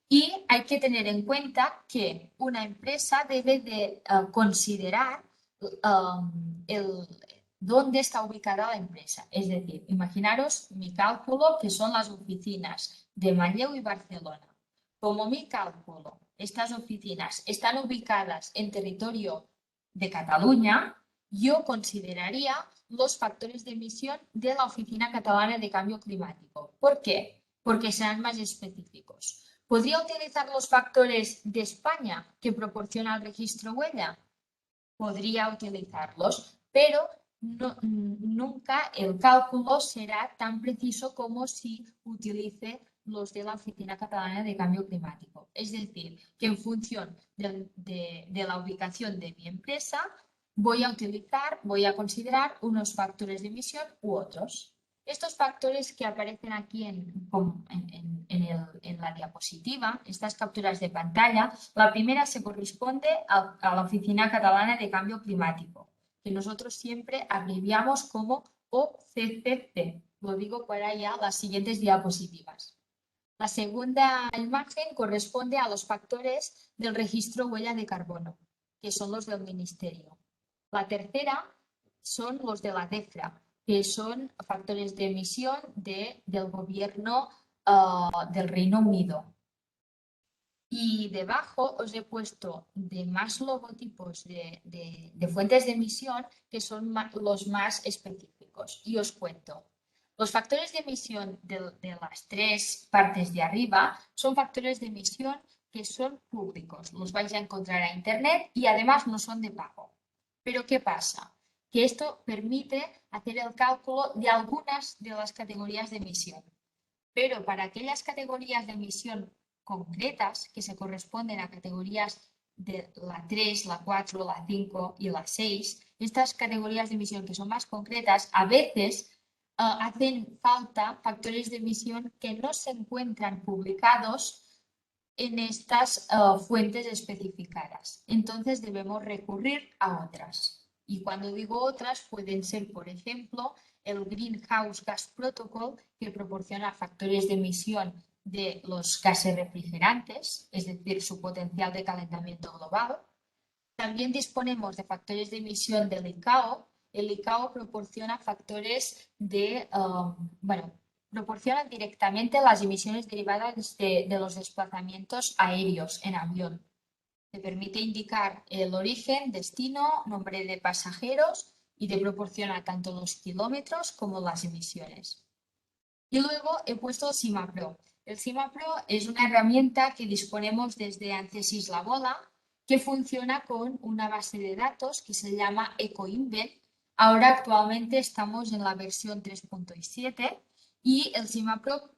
Y hay que tener en cuenta que una empresa debe de considerar dónde está ubicada la empresa. Es decir, imaginaros mi cálculo, que son las oficinas de Manlleu y Barcelona. Como mi cálculo, estas oficinas están ubicadas en territorio de Cataluña, yo consideraría los factores de emisión de la Oficina Catalana de Cambio Climático. ¿Por qué? Porque serán más específicos. ¿Podría utilizar los factores de España que proporciona el registro huella? Podría utilizarlos, pero nunca el cálculo será tan preciso como si utilice los de la Oficina Catalana de Cambio Climático. Es decir, que en función de la ubicación de mi empresa, voy a considerar unos factores de emisión u otros. Estos factores que aparecen aquí en la diapositiva, estas capturas de pantalla, la primera se corresponde a la Oficina Catalana de Cambio Climático, que nosotros siempre abreviamos como OCCC. Lo digo para ya las siguientes diapositivas. La segunda imagen corresponde a los factores del registro huella de carbono, que son los del Ministerio. La tercera son los de la DEFRA, que son factores de emisión del gobierno del Reino Unido. Y debajo os he puesto de más logotipos de fuentes de emisión que son los más específicos. Y os cuento. Los factores de emisión de las tres partes de arriba son factores de emisión que son públicos. Los vais a encontrar en internet y además no son de pago. Pero ¿qué pasa? Que esto permite hacer el cálculo de algunas de las categorías de emisión. Pero para aquellas categorías de emisión concretas que se corresponden a categorías de la 3, la 4, la 5 y la 6, estas categorías de emisión que son más concretas, a veces hacen falta factores de emisión que no se encuentran publicados en estas fuentes especificadas. Entonces debemos recurrir a otras. Y cuando digo otras, pueden ser, por ejemplo, el Greenhouse Gas Protocol, que proporciona factores de emisión de los gases refrigerantes, es decir, su potencial de calentamiento global. También disponemos de factores de emisión del ICAO. El ICAO proporciona factores proporcionan directamente las emisiones derivadas de los desplazamientos aéreos en avión. Te permite indicar el origen, destino, nombre de pasajeros y te proporciona tanto los kilómetros como las emisiones. Y luego he puesto el CIMAPRO. El CIMAPRO es una herramienta que disponemos desde ANSYS La Bola, que funciona con una base de datos que se llama EcoInvent. Ahora actualmente estamos en la versión 3.7 y el CIMAPRO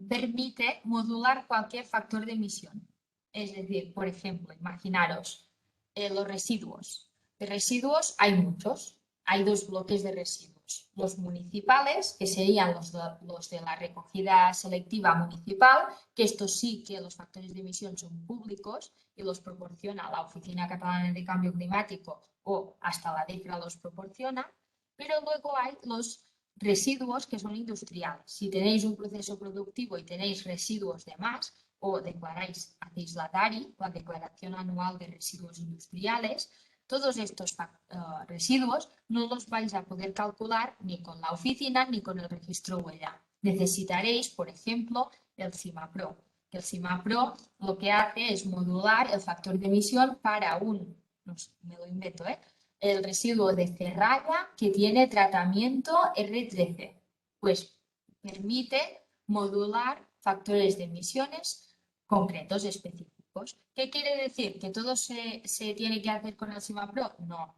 permite modular cualquier factor de emisión. Es decir, por ejemplo, imaginaros los residuos. De residuos hay muchos, hay dos bloques de residuos. los municipales, que serían los de la recogida selectiva municipal, que estos sí que los factores de emisión son públicos y los proporciona la Oficina Catalana de Cambio Climático o hasta la DEFRA los proporciona, pero luego hay los residuos que son industriales. Si tenéis un proceso productivo y tenéis residuos de más o declaráis, hacéis la DARI, la Declaración Anual de Residuos Industriales, todos estos residuos no los vais a poder calcular ni con la oficina ni con el registro huella. Necesitaréis, por ejemplo, el CIMAPRO. El CIMAPRO lo que hace es modular el factor de emisión para no sé, me lo invento, el residuo de cerralla que tiene tratamiento R13. Pues permite modular factores de emisiones concretos, específicos. ¿Qué quiere decir? ¿Que todo se tiene que hacer con el CIMAPRO? No.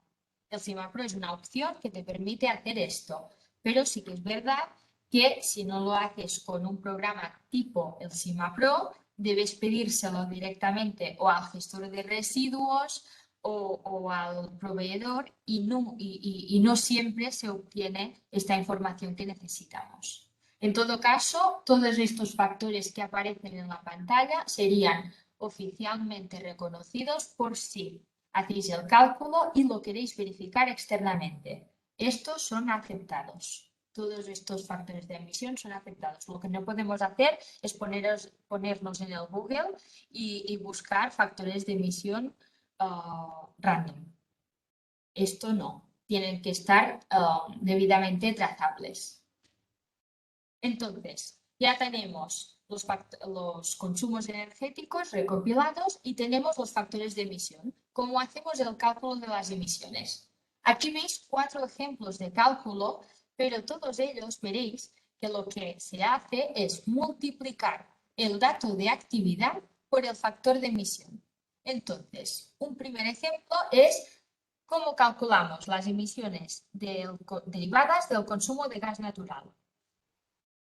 El CIMAPRO es una opción que te permite hacer esto, pero sí que es verdad que si no lo haces con un programa tipo el CIMAPRO, debes pedírselo directamente o al gestor de residuos o al proveedor y no siempre se obtiene esta información que necesitamos. En todo caso, todos estos factores que aparecen en la pantalla serían oficialmente reconocidos por si hacéis el cálculo y lo queréis verificar externamente. Estos son aceptados. Todos estos factores de emisión son aceptados. Lo que no podemos hacer es ponernos en el Google y buscar factores de emisión random. Esto no. Tienen que estar debidamente trazables. Entonces, ya tenemos los consumos energéticos recopilados y tenemos los factores de emisión. ¿Cómo hacemos el cálculo de las emisiones? Aquí veis 4 ejemplos de cálculo, pero todos ellos veréis que lo que se hace es multiplicar el dato de actividad por el factor de emisión. Entonces, un primer ejemplo es cómo calculamos las emisiones derivadas del consumo de gas natural.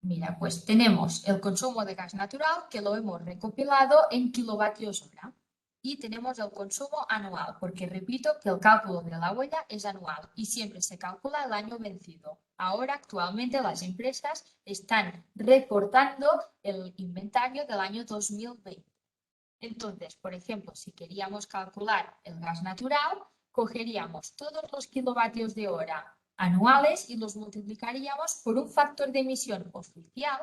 Mira, pues tenemos el consumo de gas natural que lo hemos recopilado en kilovatios hora y tenemos el consumo anual, porque repito que el cálculo de la huella es anual y siempre se calcula el año vencido. Ahora, actualmente, las empresas están reportando el inventario del año 2020. Entonces, por ejemplo, si queríamos calcular el gas natural, cogeríamos todos los kilovatios de hora anuales y los multiplicaríamos por un factor de emisión oficial,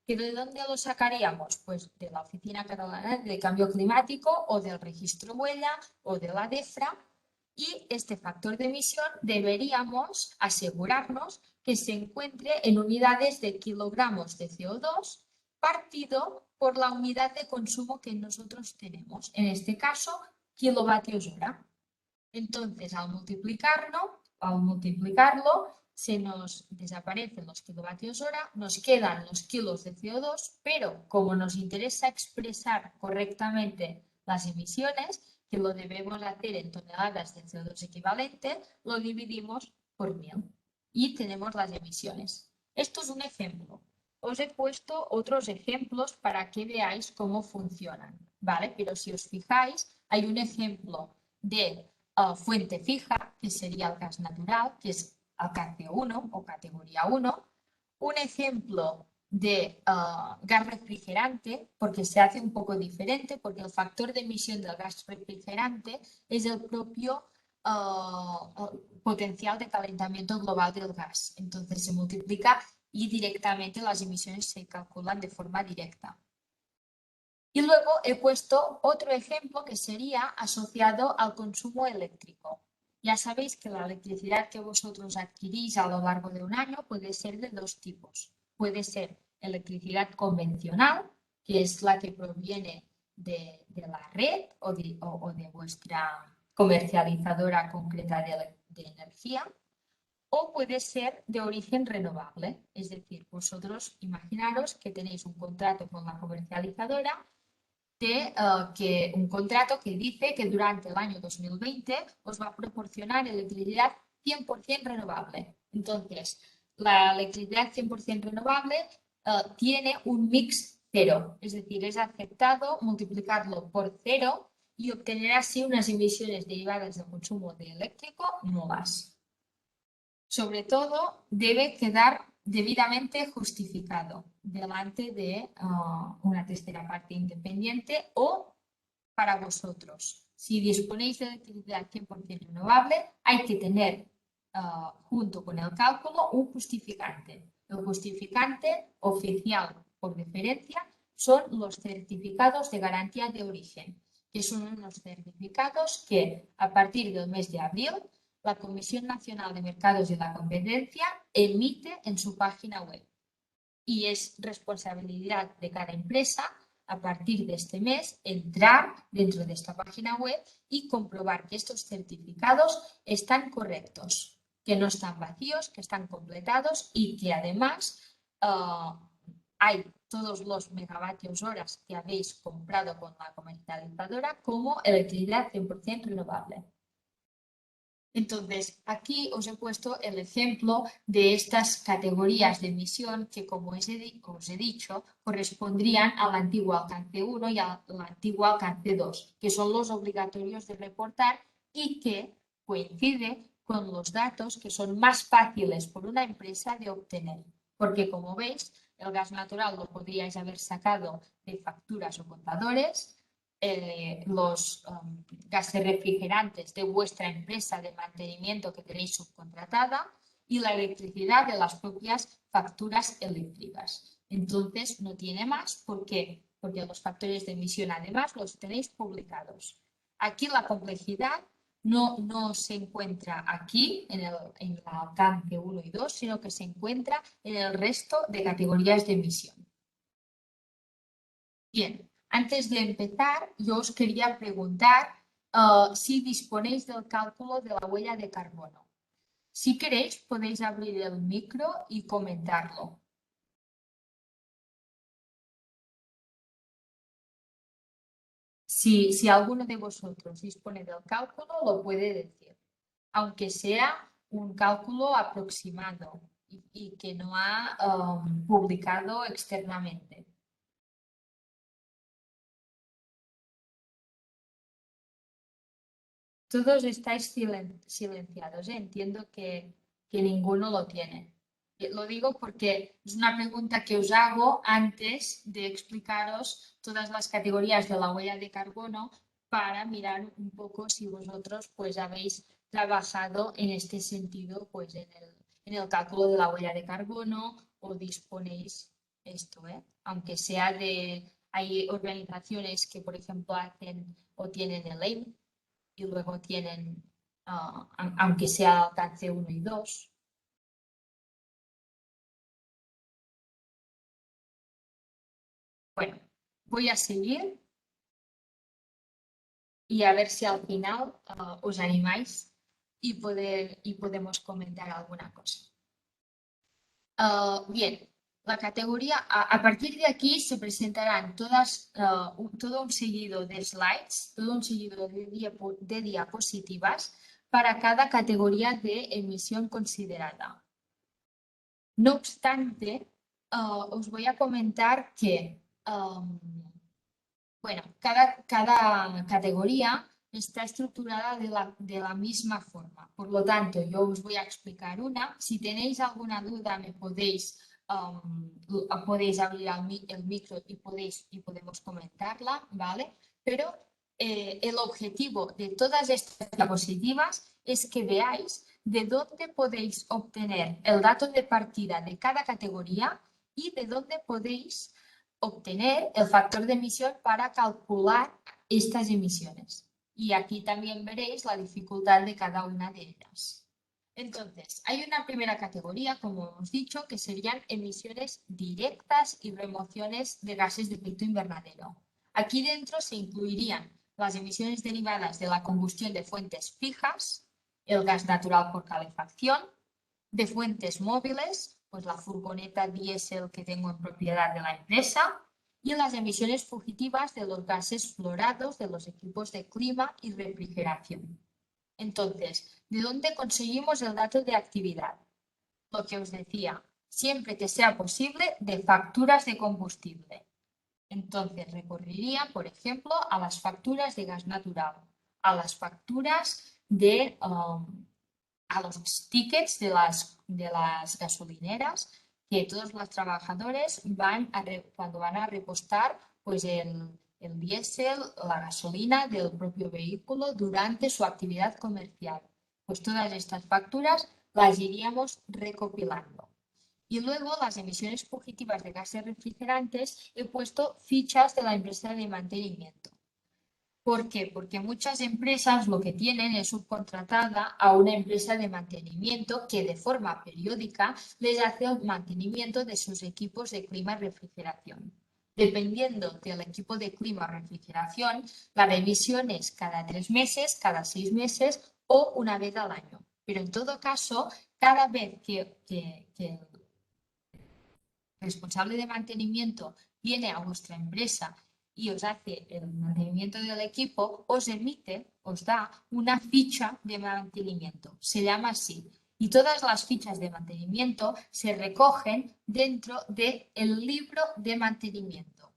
que ¿de dónde lo sacaríamos? Pues de la Oficina Catalana de Cambio Climático o del registro huella o de la DEFRA, y este factor de emisión deberíamos asegurarnos que se encuentre en unidades de kilogramos de CO2 partido por la unidad de consumo que nosotros tenemos, en este caso kilovatios hora. Entonces, al multiplicarlo, se nos desaparecen los kilovatios hora, nos quedan los kilos de CO2, pero como nos interesa expresar correctamente las emisiones, que lo debemos hacer en toneladas de CO2 equivalente, lo dividimos por 1000 y tenemos las emisiones. Esto es un ejemplo. Os he puesto otros ejemplos para que veáis cómo funcionan, ¿vale? Pero si os fijáis, hay un ejemplo de fuente fija, que sería el gas natural, que es el CAC1 o categoría 1. Un ejemplo de gas refrigerante, porque se hace un poco diferente, porque el factor de emisión del gas refrigerante es el propio potencial de calentamiento global del gas. Entonces se multiplica y directamente las emisiones se calculan de forma directa. Y luego he puesto otro ejemplo que sería asociado al consumo eléctrico. Ya sabéis que la electricidad que vosotros adquirís a lo largo de un año puede ser de 2 tipos. Puede ser electricidad convencional, que es la que proviene de la red o de vuestra comercializadora concreta de energía, o puede ser de origen renovable. Es decir, vosotros imaginaros que tenéis un contrato con la comercializadora un contrato que dice que durante el año 2020 os va a proporcionar electricidad 100% renovable. Entonces, la electricidad 100% renovable tiene un mix cero, es decir, es aceptado multiplicarlo por cero y obtener así unas emisiones derivadas del consumo de eléctrico nulas. Sobre todo, debe quedar debidamente justificado delante de una tercera parte independiente o para vosotros. Si disponéis de electricidad 100% renovable, hay que tener junto con el cálculo un justificante. El justificante oficial por deferencia son los certificados de garantía de origen, que son unos certificados que a partir del mes de abril la Comisión Nacional de Mercados y la Competencia emite en su página web. Y es responsabilidad de cada empresa a partir de este mes entrar dentro de esta página web y comprobar que estos certificados están correctos, que no están vacíos, que están completados y que además hay todos los megavatios horas que habéis comprado con la comercializadora como electricidad 100% renovable. Entonces, aquí os he puesto el ejemplo de estas categorías de emisión que, como os he dicho, correspondrían al antiguo alcance 1 y al antiguo alcance 2, que son los obligatorios de reportar y que coincide con los datos que son más fáciles por una empresa de obtener. Porque, como veis, el gas natural lo podríais haber sacado de facturas o contadores, los gases refrigerantes de vuestra empresa de mantenimiento que tenéis subcontratada y la electricidad de las propias facturas eléctricas. Entonces, no tiene más. ¿Por qué? Porque los factores de emisión además los tenéis publicados. Aquí la complejidad no se encuentra aquí en el alcance 1 y 2, sino que se encuentra en el resto de categorías de emisión. Bien. Antes de empezar, yo os quería preguntar si disponéis del cálculo de la huella de carbono. Si queréis, podéis abrir el micro y comentarlo. Si alguno de vosotros dispone del cálculo, lo puede decir, aunque sea un cálculo aproximado y que no ha publicado externamente. Todos estáis silenciados, ¿eh? Entiendo que ninguno lo tiene. Lo digo porque es una pregunta que os hago antes de explicaros todas las categorías de la huella de carbono para mirar un poco si vosotros pues habéis trabajado en este sentido pues en el cálculo de la huella de carbono o disponéis esto, ¿eh? Aunque sea hay organizaciones que por ejemplo hacen o tienen el AIM y luego tienen, aunque sea alcance 1 y 2. Bueno, voy a seguir y a ver si al final os animáis y podemos comentar alguna cosa. Bien, la categoría, a partir de aquí se presentarán todo un seguido de slides, todo un seguido de diapositivas para cada categoría de emisión considerada. No obstante, os voy a comentar que bueno, cada categoría está estructurada de la misma forma. Por lo tanto, yo os voy a explicar una. Si tenéis alguna duda, me podéis abrir el micro y podemos comentarla, ¿vale? Pero el objetivo de todas estas diapositivas es que veáis de dónde podéis obtener el dato de partida de cada categoría y de dónde podéis obtener el factor de emisión para calcular estas emisiones. Y aquí también veréis la dificultad de cada una de ellas. Entonces, hay una primera categoría, como hemos dicho, que serían emisiones directas y remociones de gases de efecto invernadero. Aquí dentro se incluirían las emisiones derivadas de la combustión de fuentes fijas, el gas natural por calefacción, de fuentes móviles, pues la furgoneta diésel que tengo en propiedad de la empresa, y las emisiones fugitivas de los gases fluorados de los equipos de clima y refrigeración. Entonces, ¿de dónde conseguimos el dato de actividad? Lo que os decía, siempre que sea posible, de facturas de combustible. Entonces, recurriría, por ejemplo, a las facturas de gas natural, a las facturas de a los tickets de las gasolineras que todos los trabajadores cuando van a repostar pues el diésel, la gasolina del propio vehículo durante su actividad comercial. Pues todas estas facturas las iríamos recopilando. Y luego las emisiones fugitivas de gases refrigerantes he puesto fichas de la empresa de mantenimiento. ¿Por qué? Porque muchas empresas lo que tienen es subcontratada a una empresa de mantenimiento que de forma periódica les hace el mantenimiento de sus equipos de clima y refrigeración. Dependiendo del equipo de clima o refrigeración, la revisión es cada 3 meses, cada 6 meses o una vez al año. Pero en todo caso, cada vez que el responsable de mantenimiento viene a vuestra empresa y os hace el mantenimiento del equipo, os da una ficha de mantenimiento. Se llama así. Y todas las fichas de mantenimiento se recogen dentro del libro de mantenimiento.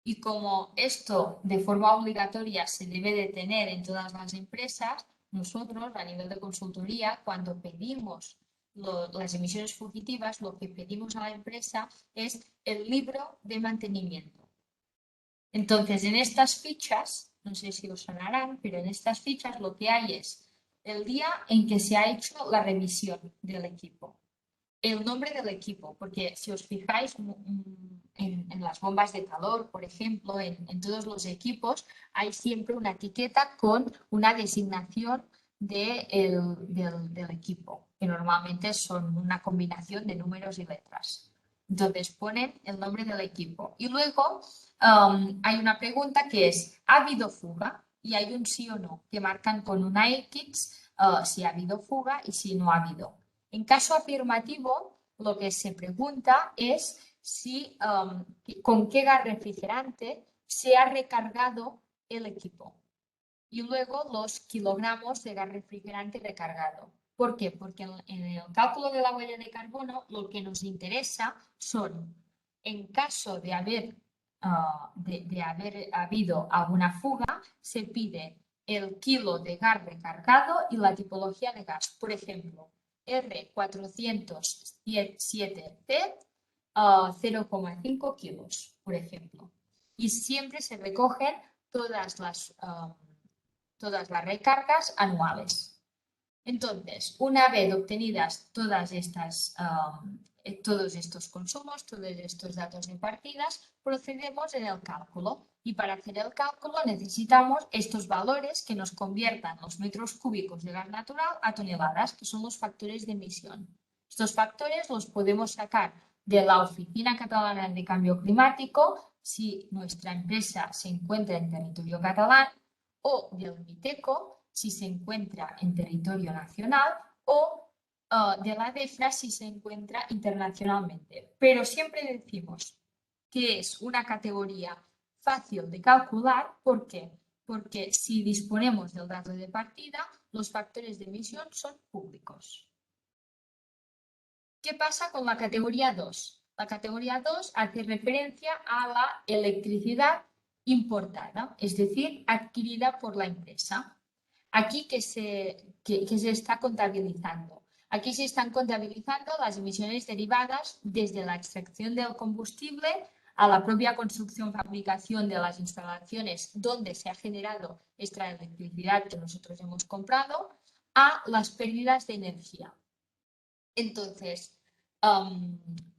Y como esto de forma obligatoria se debe de tener en todas las empresas, nosotros a nivel de consultoría, cuando pedimos las emisiones fugitivas, lo que pedimos a la empresa es el libro de mantenimiento. Entonces, en estas fichas, no sé si os sonarán, pero en estas fichas lo que hay es el día en que se ha hecho la revisión del equipo, el nombre del equipo, porque si os fijáis en las bombas de calor, por ejemplo, en todos los equipos, hay siempre una etiqueta con una designación del equipo, que normalmente son una combinación de números y letras. Entonces ponen el nombre del equipo. Y luego hay una pregunta que es, ¿ha habido fuga? Y hay un sí o no, que marcan con una X si ha habido fuga y si no ha habido. En caso afirmativo, lo que se pregunta es si con qué gas refrigerante se ha recargado el equipo. Y luego los kilogramos de gas refrigerante recargado. ¿Por qué? Porque en el cálculo de la huella de carbono lo que nos interesa son, en caso de haber habido alguna fuga, se pide el kilo de gas recargado y la tipología de gas. Por ejemplo, R407T, 0,5 kilos, por ejemplo. Y siempre se recogen todas las recargas anuales. Entonces, una vez obtenidas todos estos consumos, todos estos datos de partidas, procedemos en el cálculo. Y para hacer el cálculo necesitamos estos valores que nos conviertan los metros cúbicos de gas natural a toneladas, que son los factores de emisión. Estos factores los podemos sacar de la Oficina Catalana de Cambio Climático, si nuestra empresa se encuentra en territorio catalán, o del MITECO, si se encuentra en territorio nacional, o de la DEFRA si se encuentra internacionalmente. Pero siempre decimos que es una categoría fácil de calcular. ¿Por qué? Porque si disponemos del dato de partida, los factores de emisión son públicos. ¿Qué pasa con la categoría 2? La categoría 2 hace referencia a la electricidad importada, es decir, adquirida por la empresa. Aquí que se está contabilizando. Aquí se están contabilizando las emisiones derivadas desde la extracción del combustible a la propia construcción, fabricación de las instalaciones donde se ha generado esta electricidad que nosotros hemos comprado, a las pérdidas de energía. Entonces,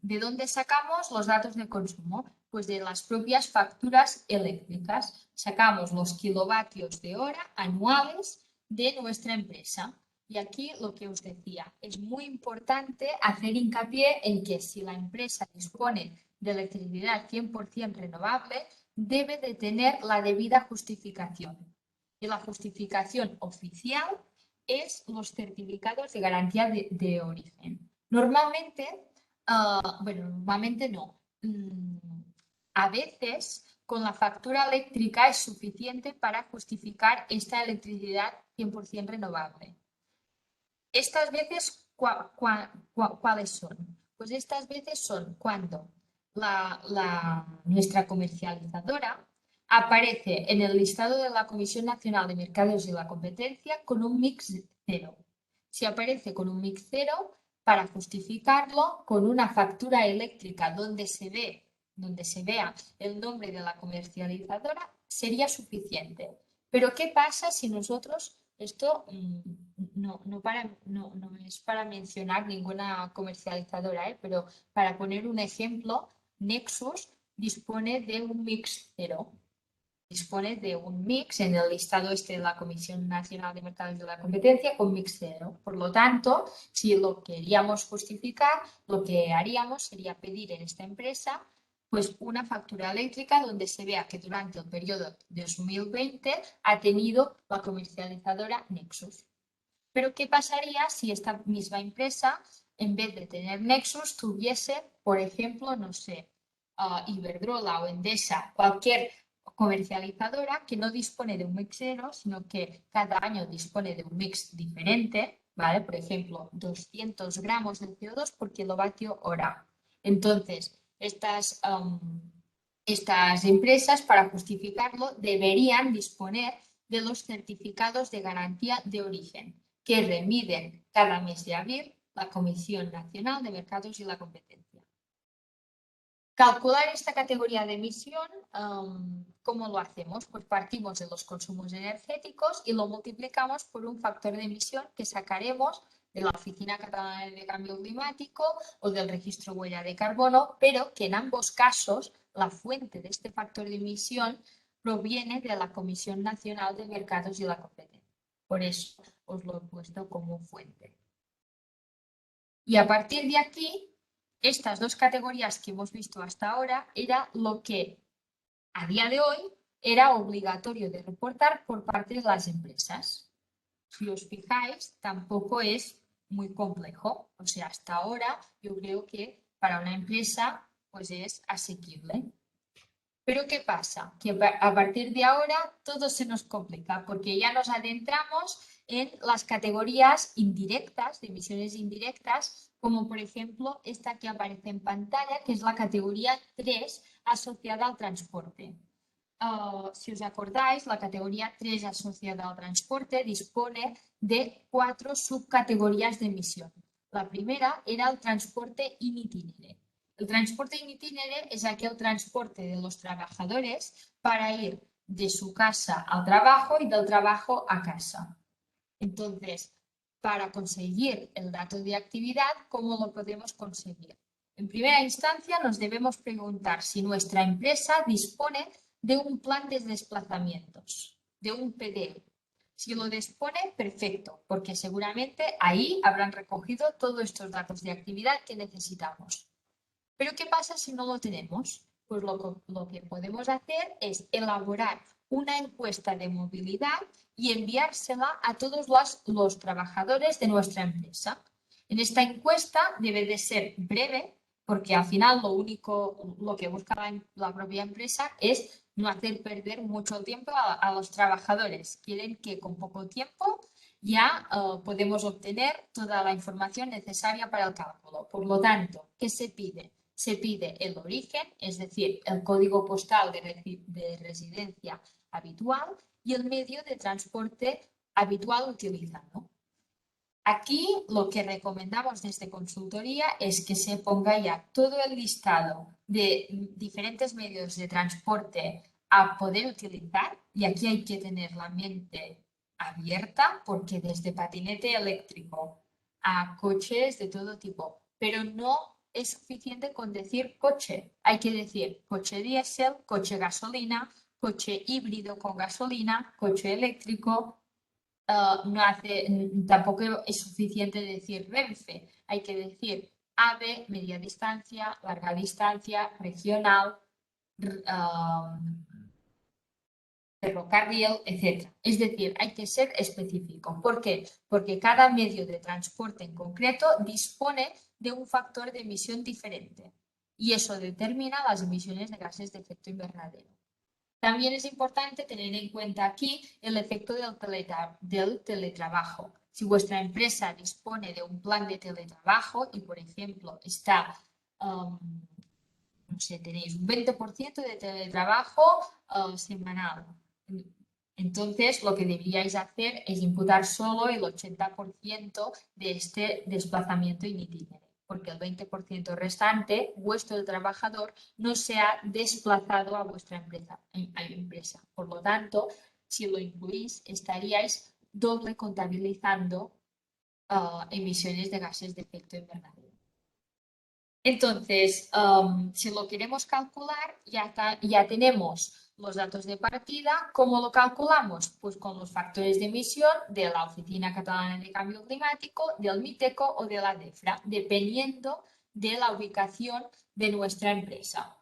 ¿de dónde sacamos los datos de consumo? Pues de las propias facturas eléctricas. Sacamos los kilovatios de hora anuales de nuestra empresa. Y aquí lo que os decía, es muy importante hacer hincapié en que si la empresa dispone de electricidad 100% renovable, debe de tener la debida justificación. Y la justificación oficial es los certificados de garantía de origen. Normalmente, normalmente no. A veces con la factura eléctrica es suficiente para justificar esta electricidad 100% renovable. Estas veces, ¿cuáles son? Pues estas veces son cuando nuestra comercializadora aparece en el listado de la Comisión Nacional de Mercados y la Competencia con un mix cero. si aparece con un mixero, para justificarlo con una factura eléctrica donde se vea el nombre de la comercializadora, sería suficiente. Pero ¿qué pasa si nosotros, esto no es para mencionar ninguna comercializadora, pero para poner un ejemplo, Nexus dispone de un mixero. Dispone de un mix en el listado este de la Comisión Nacional de Mercados de la Competencia con mix cero. Por lo tanto, si lo queríamos justificar, lo que haríamos sería pedir en esta empresa pues una factura eléctrica donde se vea que durante el periodo 2020 ha tenido la comercializadora Nexus. Pero ¿qué pasaría si esta misma empresa, en vez de tener Nexus, tuviese, por ejemplo, no sé, Iberdrola o Endesa, cualquier comercializadora que no dispone de un mixero, sino que cada año dispone de un mix diferente, ¿vale? Por ejemplo, 200 gramos de CO2 por kilovatio hora. Entonces, estas empresas, para justificarlo, deberían disponer de los certificados de garantía de origen que remiten cada mes de abril la Comisión Nacional de Mercados y la Competencia. Calcular esta categoría de emisión, ¿cómo lo hacemos? Pues partimos de los consumos energéticos y lo multiplicamos por un factor de emisión que sacaremos de la Oficina Catalana de Cambio Climático o del registro huella de carbono, pero que en ambos casos la fuente de este factor de emisión proviene de la Comisión Nacional de Mercados y la Competencia. Por eso os lo he puesto como fuente. Y a partir de aquí, estas dos categorías que hemos visto hasta ahora era lo que a día de hoy era obligatorio de reportar por parte de las empresas. Si os fijáis, tampoco es muy complejo. O sea, hasta ahora yo creo que para una empresa pues es asequible. Pero ¿qué pasa? Que a partir de ahora todo se nos complica porque ya nos adentramos en las categorías indirectas, de emisiones indirectas, como por ejemplo esta que aparece en pantalla, que es la categoría 3 asociada al transporte. Si os acordáis, la categoría 3 asociada al transporte dispone de 4 subcategorías de emisión. La primera era el transporte in itinere. El transporte in itinere es aquel transporte de los trabajadores para ir de su casa al trabajo y del trabajo a casa. Entonces, para conseguir el dato de actividad, ¿cómo lo podemos conseguir? En primera instancia, nos debemos preguntar si nuestra empresa dispone de un plan de desplazamientos, de un PDE. Si lo dispone, perfecto, porque seguramente ahí habrán recogido todos estos datos de actividad que necesitamos. Pero ¿qué pasa si no lo tenemos? Pues lo que podemos hacer es elaborar una encuesta de movilidad y enviársela a todos los trabajadores de nuestra empresa. En esta encuesta debe de ser breve, porque al final lo que busca la propia empresa es no hacer perder mucho tiempo a los trabajadores. Quieren que con poco tiempo ya podemos obtener toda la información necesaria para el cálculo. Por lo tanto, ¿qué se pide? Se pide el origen, es decir, el código postal de residencia habitual y el medio de transporte habitual utilizado. Aquí lo que recomendamos desde consultoría es que se ponga ya todo el listado de diferentes medios de transporte a poder utilizar, y aquí hay que tener la mente abierta porque desde patinete eléctrico a coches de todo tipo, pero no es suficiente con decir coche, hay que decir coche diésel, coche gasolina, coche híbrido con gasolina, coche eléctrico. Tampoco es suficiente decir Renfe, hay que decir AVE, media distancia, larga distancia, regional, ferrocarril, etc. Es decir, hay que ser específico. ¿Por qué? Porque cada medio de transporte en concreto dispone de un factor de emisión diferente y eso determina las emisiones de gases de efecto invernadero. También es importante tener en cuenta aquí el efecto del teletrabajo. Si vuestra empresa dispone de un plan de teletrabajo y, por ejemplo, no sé, tenéis un 20% de teletrabajo semanal. Entonces, lo que deberíais hacer es imputar solo el 80% de este desplazamiento in itinere, porque el 20% restante, vuestro trabajador no se ha desplazado a vuestra empresa. Por lo tanto, si lo incluís, estaríais doble contabilizando emisiones de gases de efecto invernadero. Entonces, si lo queremos calcular, ya tenemos los datos de partida. ¿Cómo lo calculamos? Pues con los factores de emisión de la Oficina Catalana de Cambio Climático, del MITECO o de la DEFRA, dependiendo de la ubicación de nuestra empresa.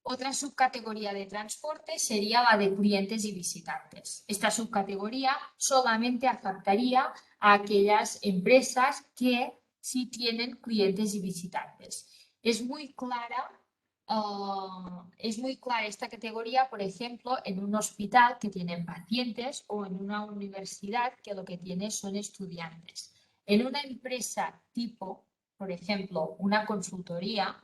Otra subcategoría de transporte sería la de clientes y visitantes. Esta subcategoría solamente afectaría a aquellas empresas que sí tienen clientes y visitantes. Es muy clara esta categoría, por ejemplo, en un hospital que tienen pacientes o en una universidad que lo que tiene son estudiantes. En una empresa tipo, por ejemplo, una consultoría,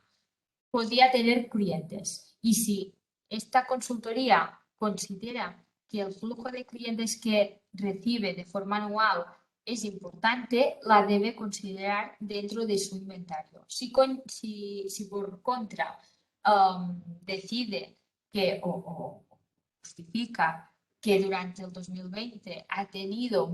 podría tener clientes. Y si esta consultoría considera que el flujo de clientes que recibe de forma anual es importante, la debe considerar dentro de su inventario. Si por contra decide que o justifica que durante el 2020 ha tenido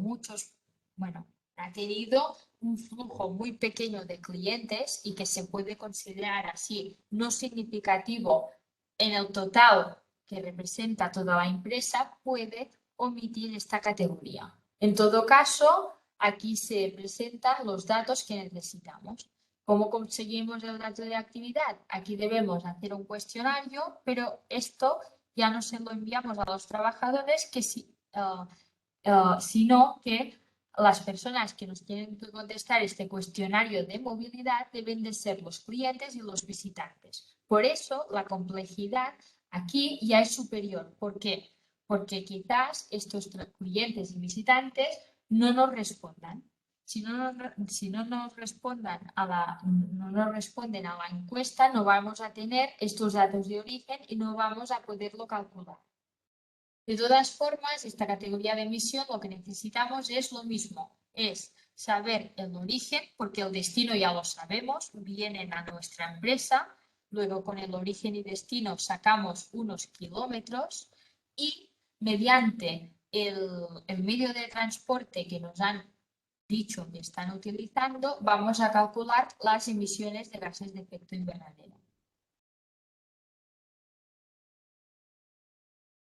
un flujo muy pequeño de clientes y que se puede considerar así no significativo en el total que representa toda la empresa, puede omitir esta categoría. En todo caso, aquí se presentan los datos que necesitamos. ¿Cómo conseguimos el dato de actividad? Aquí debemos hacer un cuestionario, pero esto ya no se lo enviamos a los trabajadores, sino que las personas que nos tienen que contestar este cuestionario de movilidad deben de ser los clientes y los visitantes. Por eso la complejidad aquí ya es superior. ¿Por qué? Porque quizás estos clientes y visitantes no nos respondan. Si no nos responden a la encuesta, no vamos a tener estos datos de origen y no vamos a poderlo calcular. De todas formas, esta categoría de emisión lo que necesitamos es lo mismo, es saber el origen, porque el destino ya lo sabemos, vienen a nuestra empresa, luego con el origen y destino sacamos unos kilómetros y mediante el medio de transporte que nos han dicho que están utilizando, vamos a calcular las emisiones de gases de efecto invernadero.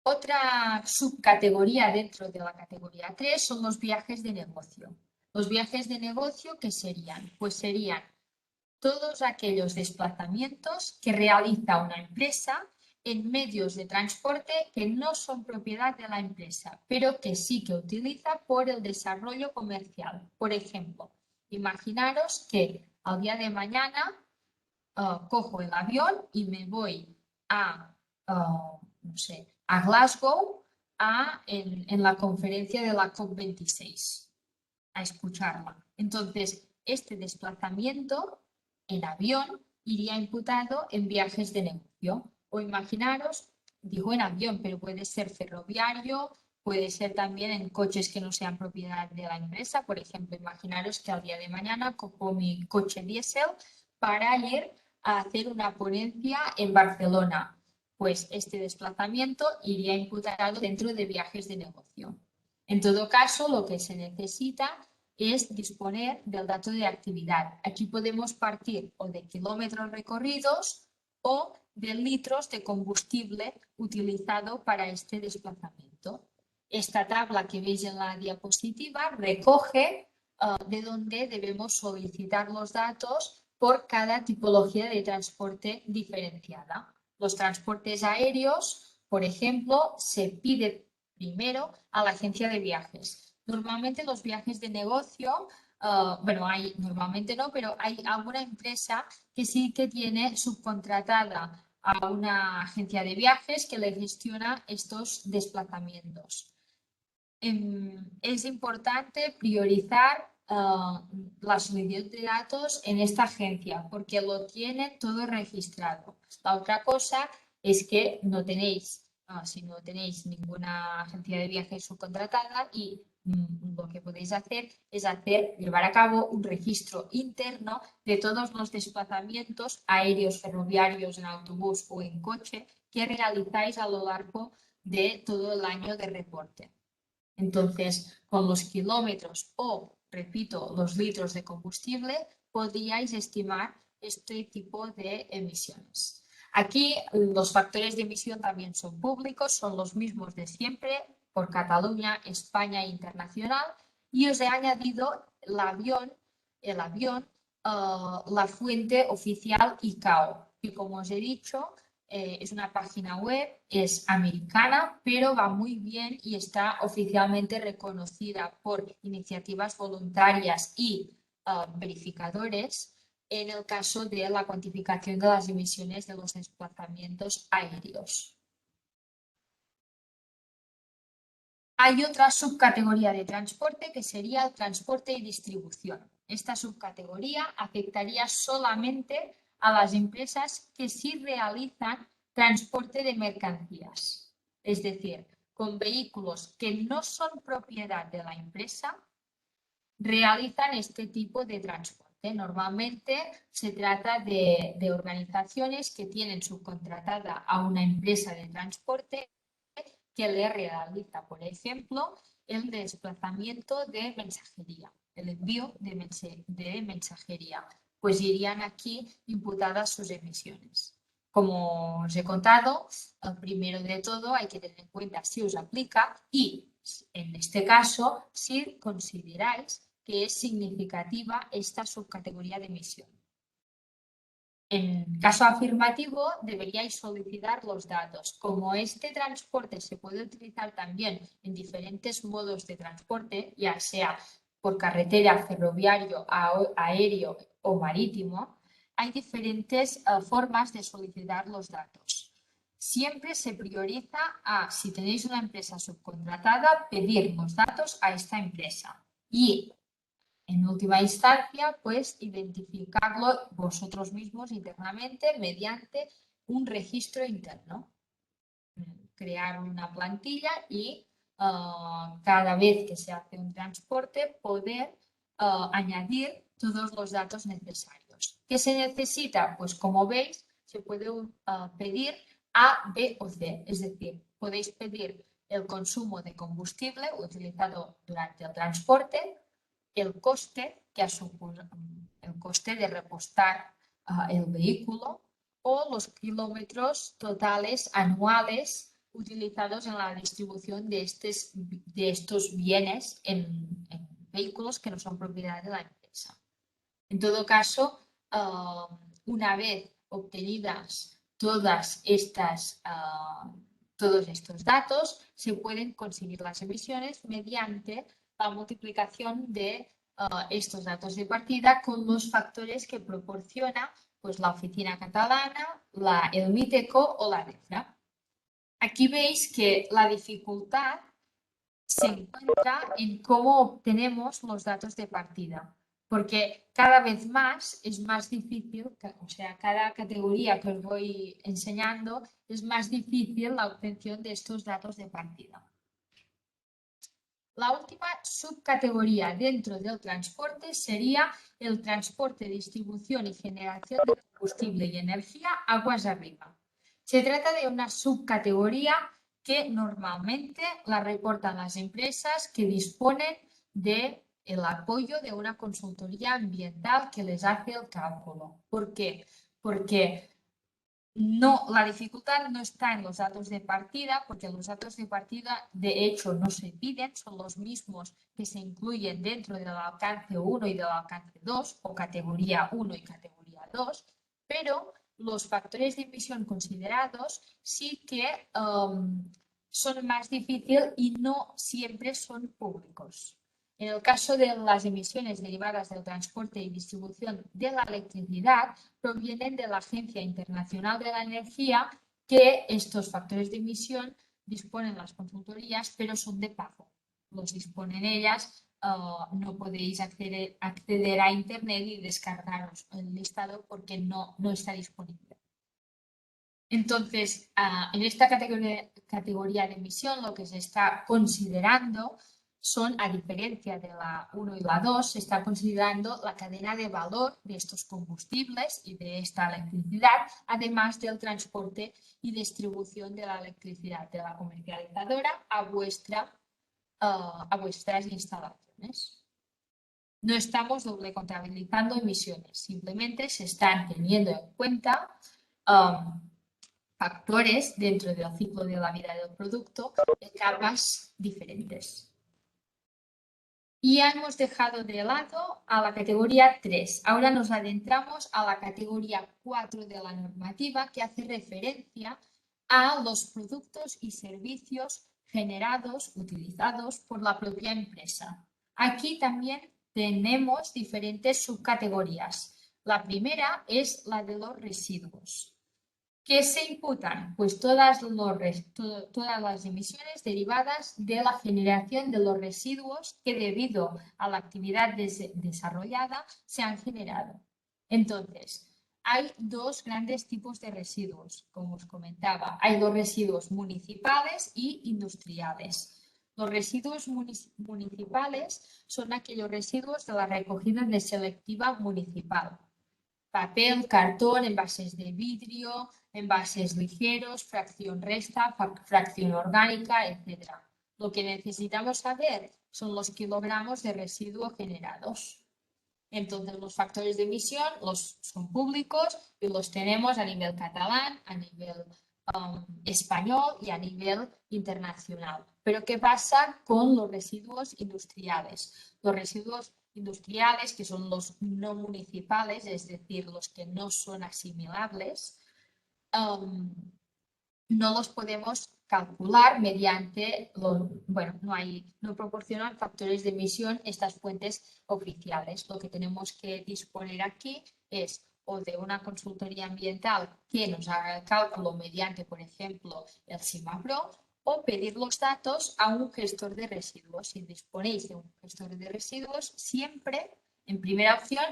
Otra subcategoría dentro de la categoría 3 son los viajes de negocio. Los viajes de negocio, ¿qué serían? Pues serían todos aquellos desplazamientos que realiza una empresa en medios de transporte que no son propiedad de la empresa, pero que sí que utiliza por el desarrollo comercial. Por ejemplo, imaginaros que al día de mañana cojo el avión y me voy a, no sé, a Glasgow en la conferencia de la COP26 a escucharla. Entonces, este desplazamiento en avión iría imputado en viajes de negocio. O imaginaros, digo en avión, pero puede ser ferroviario, puede ser también en coches que no sean propiedad de la empresa. Por ejemplo, imaginaros que al día de mañana cojo mi coche diésel para ir a hacer una ponencia en Barcelona. Pues este desplazamiento iría imputado dentro de viajes de negocio. En todo caso, lo que se necesita es disponer del dato de actividad. Aquí podemos partir o de kilómetros recorridos o de litros de combustible utilizado para este desplazamiento. Esta tabla que veis en la diapositiva recoge de dónde debemos solicitar los datos por cada tipología de transporte diferenciada. Los transportes aéreos, por ejemplo, se pide primero a la agencia de viajes. Normalmente los viajes de negocio, normalmente no, pero hay alguna empresa que sí que tiene subcontratada a una agencia de viajes que le gestiona estos desplazamientos. Es importante priorizar la solicitud de datos en esta agencia porque lo tiene todo registrado. La otra cosa es que no tenéis si no tenéis ninguna agencia de viajes subcontratada y lo que podéis hacer es llevar a cabo un registro interno de todos los desplazamientos aéreos, ferroviarios, en autobús o en coche que realizáis a lo largo de todo el año de reporte. Entonces, con los kilómetros o, repito, los litros de combustible, podríais estimar este tipo de emisiones. Aquí los factores de emisión también son públicos, son los mismos de siempre por Cataluña, España e internacional, y os he añadido la fuente oficial ICAO, que como os he dicho, es una página web, es americana, pero va muy bien y está oficialmente reconocida por iniciativas voluntarias y verificadores en el caso de la cuantificación de las emisiones de los desplazamientos aéreos. Hay otra subcategoría de transporte que sería el transporte y distribución. Esta subcategoría afectaría solamente a las empresas que sí realizan transporte de mercancías, es decir, con vehículos que no son propiedad de la empresa, realizan este tipo de transporte. Normalmente se trata de organizaciones que tienen subcontratada a una empresa de transporte que le realiza, por ejemplo, el desplazamiento de mensajería, el envío de mensajería, pues irían aquí imputadas sus emisiones. Como os he contado, primero de todo hay que tener en cuenta si os aplica y, en este caso, si consideráis que es significativa esta subcategoría de emisión. En caso afirmativo, deberíais solicitar los datos. Como este transporte se puede utilizar también en diferentes modos de transporte, ya sea por carretera, ferroviario, aéreo o marítimo, hay diferentes formas de solicitar los datos. Siempre se prioriza si tenéis una empresa subcontratada, pedir los datos a esta empresa. Y en última instancia, pues identificarlo vosotros mismos internamente mediante un registro interno. Crear una plantilla y cada vez que se hace un transporte poder añadir todos los datos necesarios. ¿Qué se necesita? Pues como veis, se puede pedir A, B o C. Es decir, podéis pedir el consumo de combustible utilizado durante el transporte, el coste que ha supuesto, el coste de repostar el vehículo o los kilómetros totales anuales utilizados en la distribución de estos bienes en vehículos que no son propiedad de la empresa. En todo caso, una vez obtenidas todos estos datos, se pueden conseguir las emisiones mediante la multiplicación de estos datos de partida con los factores que proporciona pues, la oficina catalana, el MITECO o la DEFRA. Aquí veis que la dificultad se encuentra en cómo obtenemos los datos de partida, porque cada vez más es más difícil, o sea, cada categoría que os voy enseñando es más difícil la obtención de estos datos de partida. La última subcategoría dentro del transporte sería el transporte, distribución y generación de combustible y energía aguas arriba. Se trata de una subcategoría que normalmente la reportan las empresas que disponen del apoyo de una consultoría ambiental que les hace el cálculo. ¿Por qué? Porque la dificultad no está en los datos de partida, porque los datos de partida de hecho no se piden, son los mismos que se incluyen dentro del alcance 1 y del alcance 2, o categoría 1 y categoría 2, pero los factores de emisión considerados sí que son más difíciles y no siempre son públicos. En el caso de las emisiones derivadas del transporte y distribución de la electricidad, provienen de la Agencia Internacional de la Energía, que estos factores de emisión disponen las consultorías, pero son de pago. Los disponen ellas, no podéis acceder a Internet y descargaros el listado porque no está disponible. Entonces, en esta categoría de emisión, lo que se está considerando son, a diferencia de la 1 y la 2, se está considerando la cadena de valor de estos combustibles y de esta electricidad, además del transporte y distribución de la electricidad de la comercializadora a vuestras instalaciones. No estamos doble contabilizando emisiones, simplemente se están teniendo en cuenta factores dentro del ciclo de la vida del producto de capas diferentes. Y ya hemos dejado de lado a la categoría 3. Ahora nos adentramos a la categoría 4 de la normativa, que hace referencia a los productos y servicios generados, utilizados por la propia empresa. Aquí también tenemos diferentes subcategorías. La primera es la de los residuos. ¿Qué se imputan? Pues todas las emisiones derivadas de la generación de los residuos que debido a la actividad desarrollada se han generado. Entonces, hay dos grandes tipos de residuos, como os comentaba. Hay los residuos municipales y industriales. Los residuos municipales son aquellos residuos de la recogida de selectiva municipal. Papel, cartón, envases de vidrio, envases ligeros, fracción resta, fracción orgánica, etc. Lo que necesitamos saber son los kilogramos de residuos generados. Entonces, los factores de emisión son públicos y los tenemos a nivel catalán, a nivel español y a nivel internacional. Pero, ¿qué pasa con los residuos industriales? Los residuos industriales, que son los no municipales, es decir, los que no son asimilables, no los podemos calcular mediante, no proporcionan factores de emisión estas fuentes oficiales. Lo que tenemos que disponer aquí es o de una consultoría ambiental que nos haga el cálculo mediante, por ejemplo, el SIMAPRO, o pedir los datos a un gestor de residuos. Si disponéis de un gestor de residuos, siempre, en primera opción,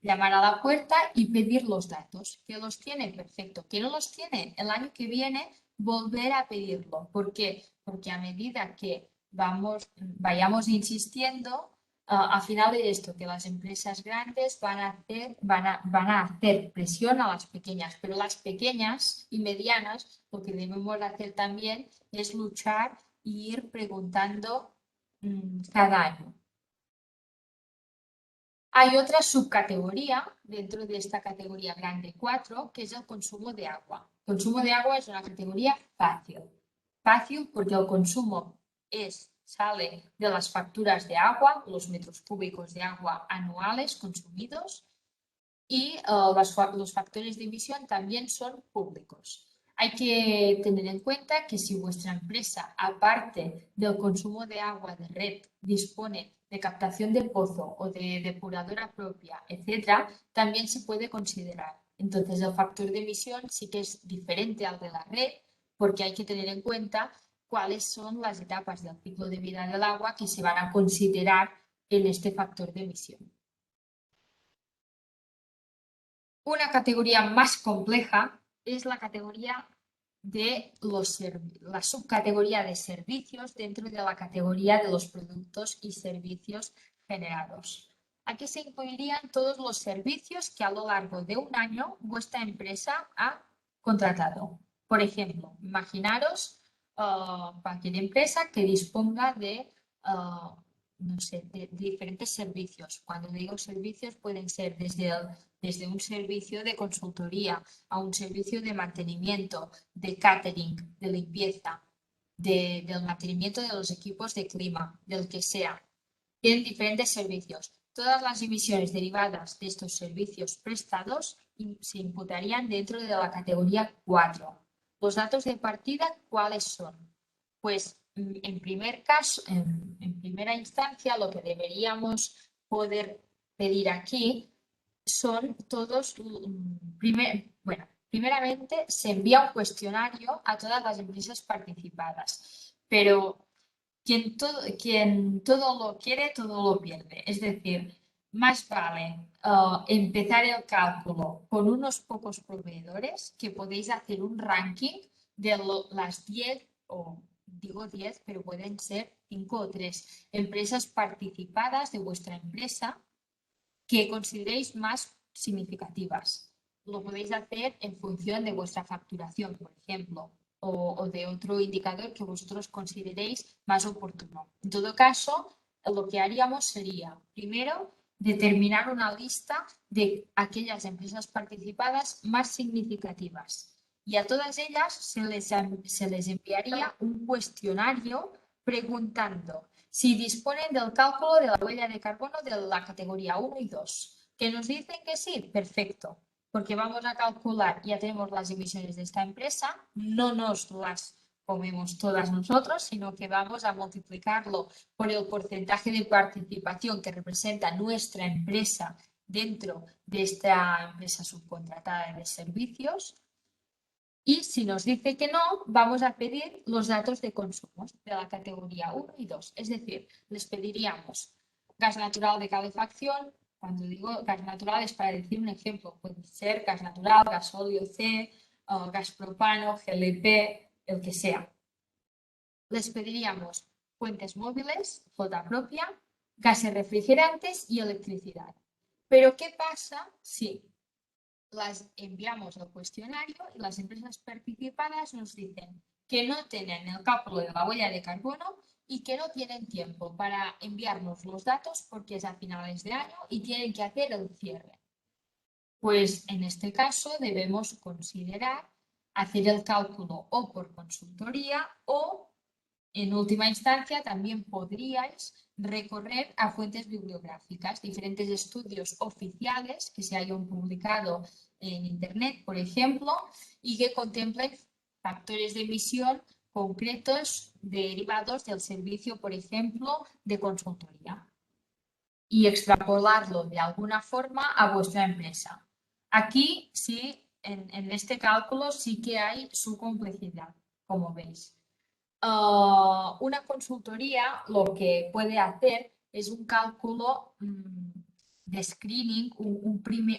llamar a la puerta y pedir los datos. ¿Que los tiene? Perfecto. ¿Que no los tiene? El año que viene volver a pedirlo. ¿Por qué? Porque a medida que vayamos insistiendo, al final de esto, que las empresas grandes van a hacer presión a las pequeñas, pero las pequeñas y medianas, lo que debemos hacer también es luchar e ir preguntando cada año. Hay otra subcategoría dentro de esta categoría grande 4, que es el consumo de agua. El consumo de agua es una categoría fácil. Fácil porque el consumo sale de las facturas de agua, los metros cúbicos de agua anuales consumidos, y los factores de emisión también son públicos. Hay que tener en cuenta que si vuestra empresa, aparte del consumo de agua de red, dispone de captación de pozo o de depuradora propia, etcétera, también se puede considerar. Entonces, el factor de emisión sí que es diferente al de la red, porque hay que tener en cuenta cuáles son las etapas del ciclo de vida del agua que se van a considerar en este factor de emisión. Una categoría más compleja es la categoría de la subcategoría de servicios dentro de la categoría de los productos y servicios generados. Aquí se incluirían todos los servicios que a lo largo de un año vuestra empresa ha contratado. Por ejemplo, imaginaros cualquier empresa que disponga de de diferentes servicios. Cuando digo servicios pueden ser desde un servicio de consultoría a un servicio de mantenimiento, de catering, de limpieza, del mantenimiento de los equipos de clima, del que sea. Tienen diferentes servicios. Todas las emisiones derivadas de estos servicios prestados se imputarían dentro de la categoría 4. Los datos de partida, ¿cuáles son? Pues en primera instancia, lo que deberíamos poder pedir aquí son todos, primeramente se envía un cuestionario a todas las empresas participadas, pero quien todo lo quiere, todo lo pierde. Es decir, más vale empezar el cálculo con unos pocos proveedores, que podéis hacer un ranking de las 10, o digo 10, pero pueden ser 5 o 3 empresas participadas de vuestra empresa que consideréis más significativas. Lo podéis hacer en función de vuestra facturación, por ejemplo, o de otro indicador que vosotros consideréis más oportuno. En todo caso, lo que haríamos sería, primero, determinar una lista de aquellas empresas participadas más significativas. Y a todas ellas se les enviaría un cuestionario preguntando si disponen del cálculo de la huella de carbono de la categoría 1 y 2. ¿Que nos dicen que sí? Perfecto, porque vamos a calcular, ya tenemos las emisiones de esta empresa, no nos las comemos todas nosotros, sino que vamos a multiplicarlo por el porcentaje de participación que representa nuestra empresa dentro de esta empresa subcontratada de servicios. Y si nos dice que no, vamos a pedir los datos de consumos de la categoría 1 y 2. Es decir, les pediríamos gas natural de calefacción. Cuando digo gas natural es para decir un ejemplo. Puede ser gas natural, gasóleo C, gas propano, GLP, el que sea. Les pediríamos fuentes móviles, flota propia, gases refrigerantes y electricidad. Pero ¿qué pasa si las enviamos al cuestionario y las empresas participadas nos dicen que no tienen el cálculo de la huella de carbono y que no tienen tiempo para enviarnos los datos porque es a finales de año y tienen que hacer el cierre? Pues en este caso debemos considerar hacer el cálculo o por consultoría o, en última instancia, también podríais recorrer a fuentes bibliográficas, diferentes estudios oficiales que se hayan publicado en Internet, por ejemplo, y que contemplen factores de emisión concretos derivados del servicio, por ejemplo, de consultoría, y extrapolarlo de alguna forma a vuestra empresa. Aquí sí, en este cálculo sí que hay su complejidad, como veis. Una consultoría lo que puede hacer es un cálculo de screening,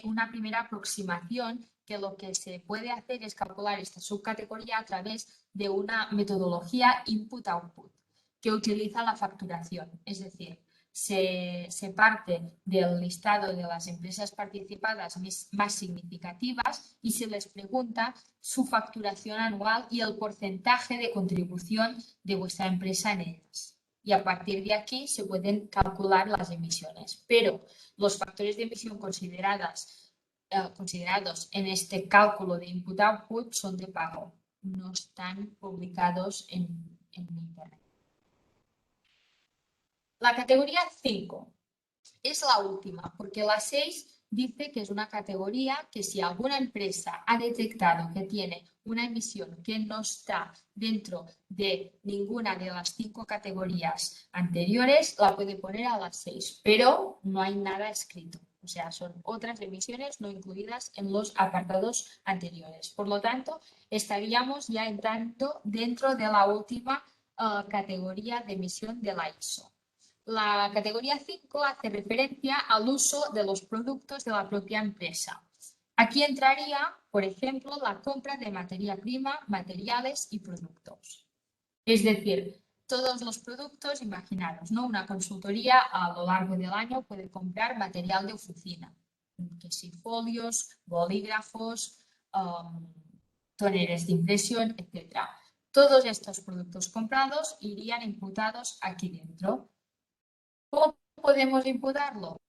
una primera aproximación, que lo que se puede hacer es calcular esta subcategoría a través de una metodología input-output que utiliza la facturación. Es decir, se parte del listado de las empresas participadas más significativas y se les pregunta su facturación anual y el porcentaje de contribución de vuestra empresa en ellas. Y a partir de aquí se pueden calcular las emisiones. Pero los factores de emisión considerados en este cálculo de input-output son de pago. No están publicados en Internet. La categoría 5 es la última, porque la 6 dice que es una categoría que si alguna empresa ha detectado que tiene una emisión que no está dentro de ninguna de las 5 categorías anteriores, la puede poner a las 6, pero no hay nada escrito. O sea, son otras emisiones no incluidas en los apartados anteriores. Por lo tanto, estaríamos ya entrando dentro de la última categoría de emisión de la ISO. La categoría 5 hace referencia al uso de los productos de la propia empresa. Aquí entraría, por ejemplo, la compra de materia prima, materiales y productos. Es decir, todos los productos, imaginaros, ¿no? Una consultoría a lo largo del año puede comprar material de oficina, que si folios, bolígrafos, tóneres de impresión, etc. Todos estos productos comprados irían imputados aquí dentro. ¿Cómo podemos imputarlo?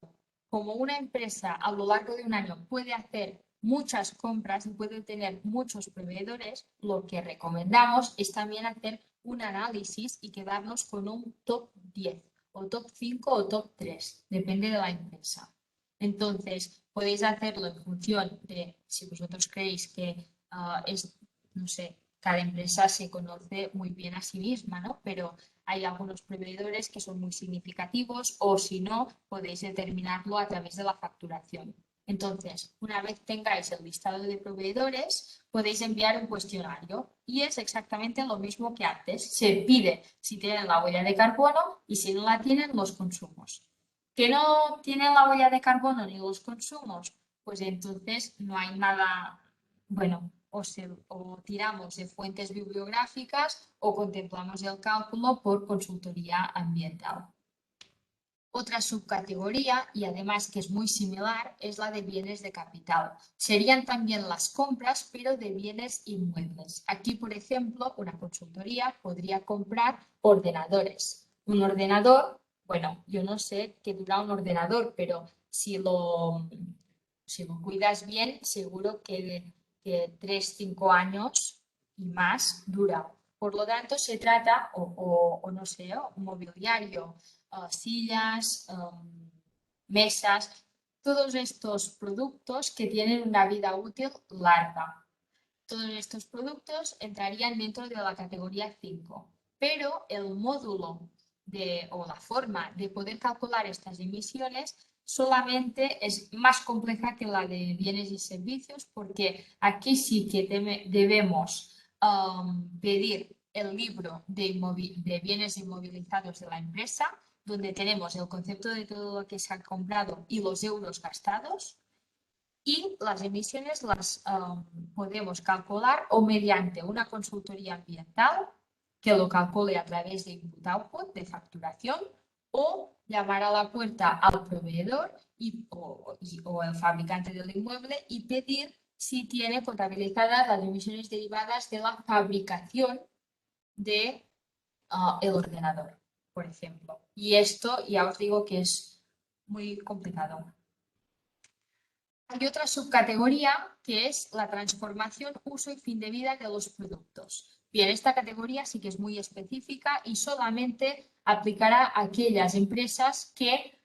Como una empresa a lo largo de un año puede hacer muchas compras y puede tener muchos proveedores, lo que recomendamos es también hacer un análisis y quedarnos con un top 10 o top 5 o top 3, depende de la empresa. Entonces, podéis hacerlo en función de si vosotros creéis que no sé, cada empresa se conoce muy bien a sí misma, ¿no? Pero hay algunos proveedores que son muy significativos, o si no, podéis determinarlo a través de la facturación. Entonces, una vez tengáis el listado de proveedores, podéis enviar un cuestionario y es exactamente lo mismo que antes. Se pide si tienen la huella de carbono y si no la tienen, los consumos. que no tienen la huella de carbono ni los consumos, pues entonces no hay nada, bueno, o tiramos de fuentes bibliográficas o contemplamos el cálculo por consultoría ambiental. Otra subcategoría, y además que es muy similar, es la de bienes de capital. Serían también las compras, pero de bienes inmuebles. Aquí, por ejemplo, una consultoría podría comprar ordenadores. Un ordenador, bueno, yo no sé qué dura un ordenador, pero si lo cuidas bien, seguro que 3, 5 años y más dura. Por lo tanto, se trata, o no sé, un mobiliario, sillas, mesas, todos estos productos que tienen una vida útil larga. Todos estos productos entrarían dentro de la categoría 5, pero el módulo o la forma de poder calcular estas emisiones solamente es más compleja que la de bienes y servicios, porque aquí sí que debemos pedir el libro de bienes inmovilizados de la empresa, donde tenemos el concepto de todo lo que se ha comprado y los euros gastados, y las emisiones las podemos calcular o mediante una consultoría ambiental que lo calcule a través de input-output, de facturación, o llamar a la puerta al proveedor o el fabricante del inmueble y pedir si tiene contabilizadas las emisiones derivadas de la fabricación de el ordenador, por ejemplo. Y esto ya os digo que es muy complicado. Hay otra subcategoría que es la transformación, uso y fin de vida de los productos. Bien, esta categoría sí que es muy específica y solamente aplicará a aquellas empresas que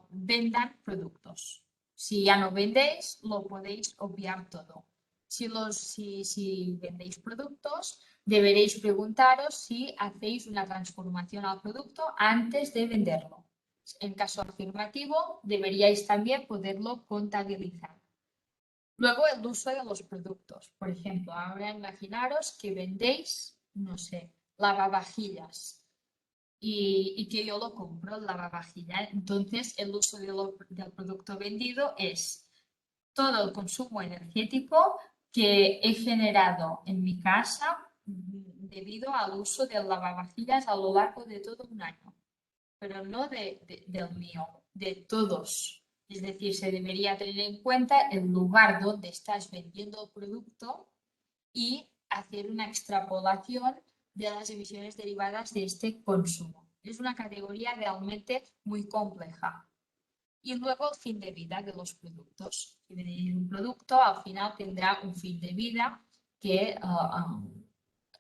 vendan productos. Si ya no vendéis, lo podéis obviar todo. Si vendéis productos, deberéis preguntaros si hacéis una transformación al producto antes de venderlo. En caso afirmativo, deberíais también poderlo contabilizar. Luego, el uso de los productos. Por ejemplo, ahora imaginaros que vendéis, no sé, lavavajillas y que yo lo compro, el lavavajillas. Entonces, el uso del producto vendido es todo el consumo energético que he generado en mi casa debido al uso del lavavajillas a lo largo de todo un año, pero no del mío, de todos. Es decir, se debería tener en cuenta el lugar donde estás vendiendo el producto y hacer una extrapolación de las emisiones derivadas de este consumo. Es una categoría realmente muy compleja. Y luego el fin de vida de los productos. Si vendéis un producto, al final tendrá un fin de vida que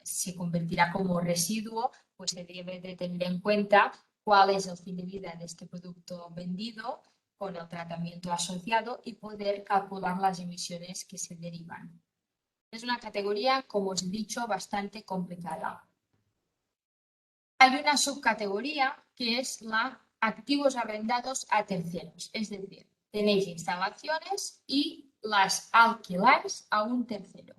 se convertirá como residuo, pues se debe de tener en cuenta cuál es el fin de vida de este producto vendido con el tratamiento asociado y poder calcular las emisiones que se derivan. Es una categoría, como os he dicho, bastante complicada. Hay una subcategoría que es la activos arrendados a terceros, es decir, tenéis instalaciones y las alquiláis a un tercero.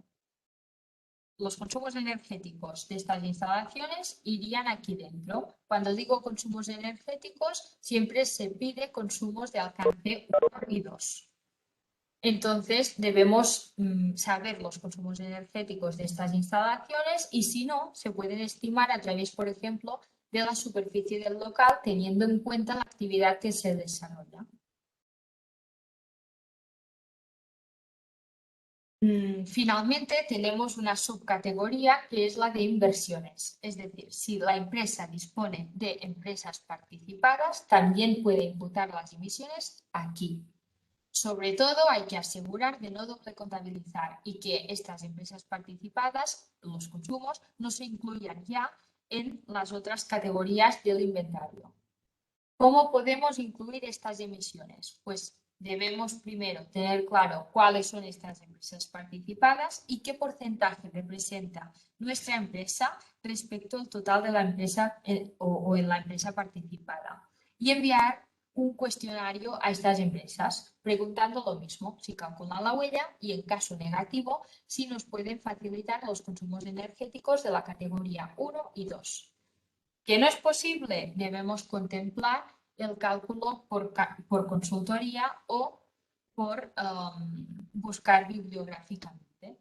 Los consumos energéticos de estas instalaciones irían aquí dentro. Cuando digo consumos energéticos, siempre se pide consumos de alcance 1 y 2. Entonces, debemos saber los consumos energéticos de estas instalaciones y si no, se pueden estimar a través, por ejemplo, de la superficie del local, teniendo en cuenta la actividad que se desarrolla. Finalmente, tenemos una subcategoría que es la de inversiones. Es decir, si la empresa dispone de empresas participadas, también puede imputar las emisiones aquí. Sobre todo, hay que asegurar de no doble contabilizar y que estas empresas participadas, los consumos, no se incluyan ya en las otras categorías del inventario. ¿Cómo podemos incluir estas emisiones? Pues debemos primero tener claro cuáles son estas empresas participadas y qué porcentaje representa nuestra empresa respecto al total de la empresa o en la empresa participada. Y enviar un cuestionario a estas empresas preguntando lo mismo, si calculan la huella y en caso negativo, si nos pueden facilitar los consumos energéticos de la categoría 1 y 2. ¿Que no es posible? Debemos contemplar el cálculo por consultoría o por buscar bibliográficamente.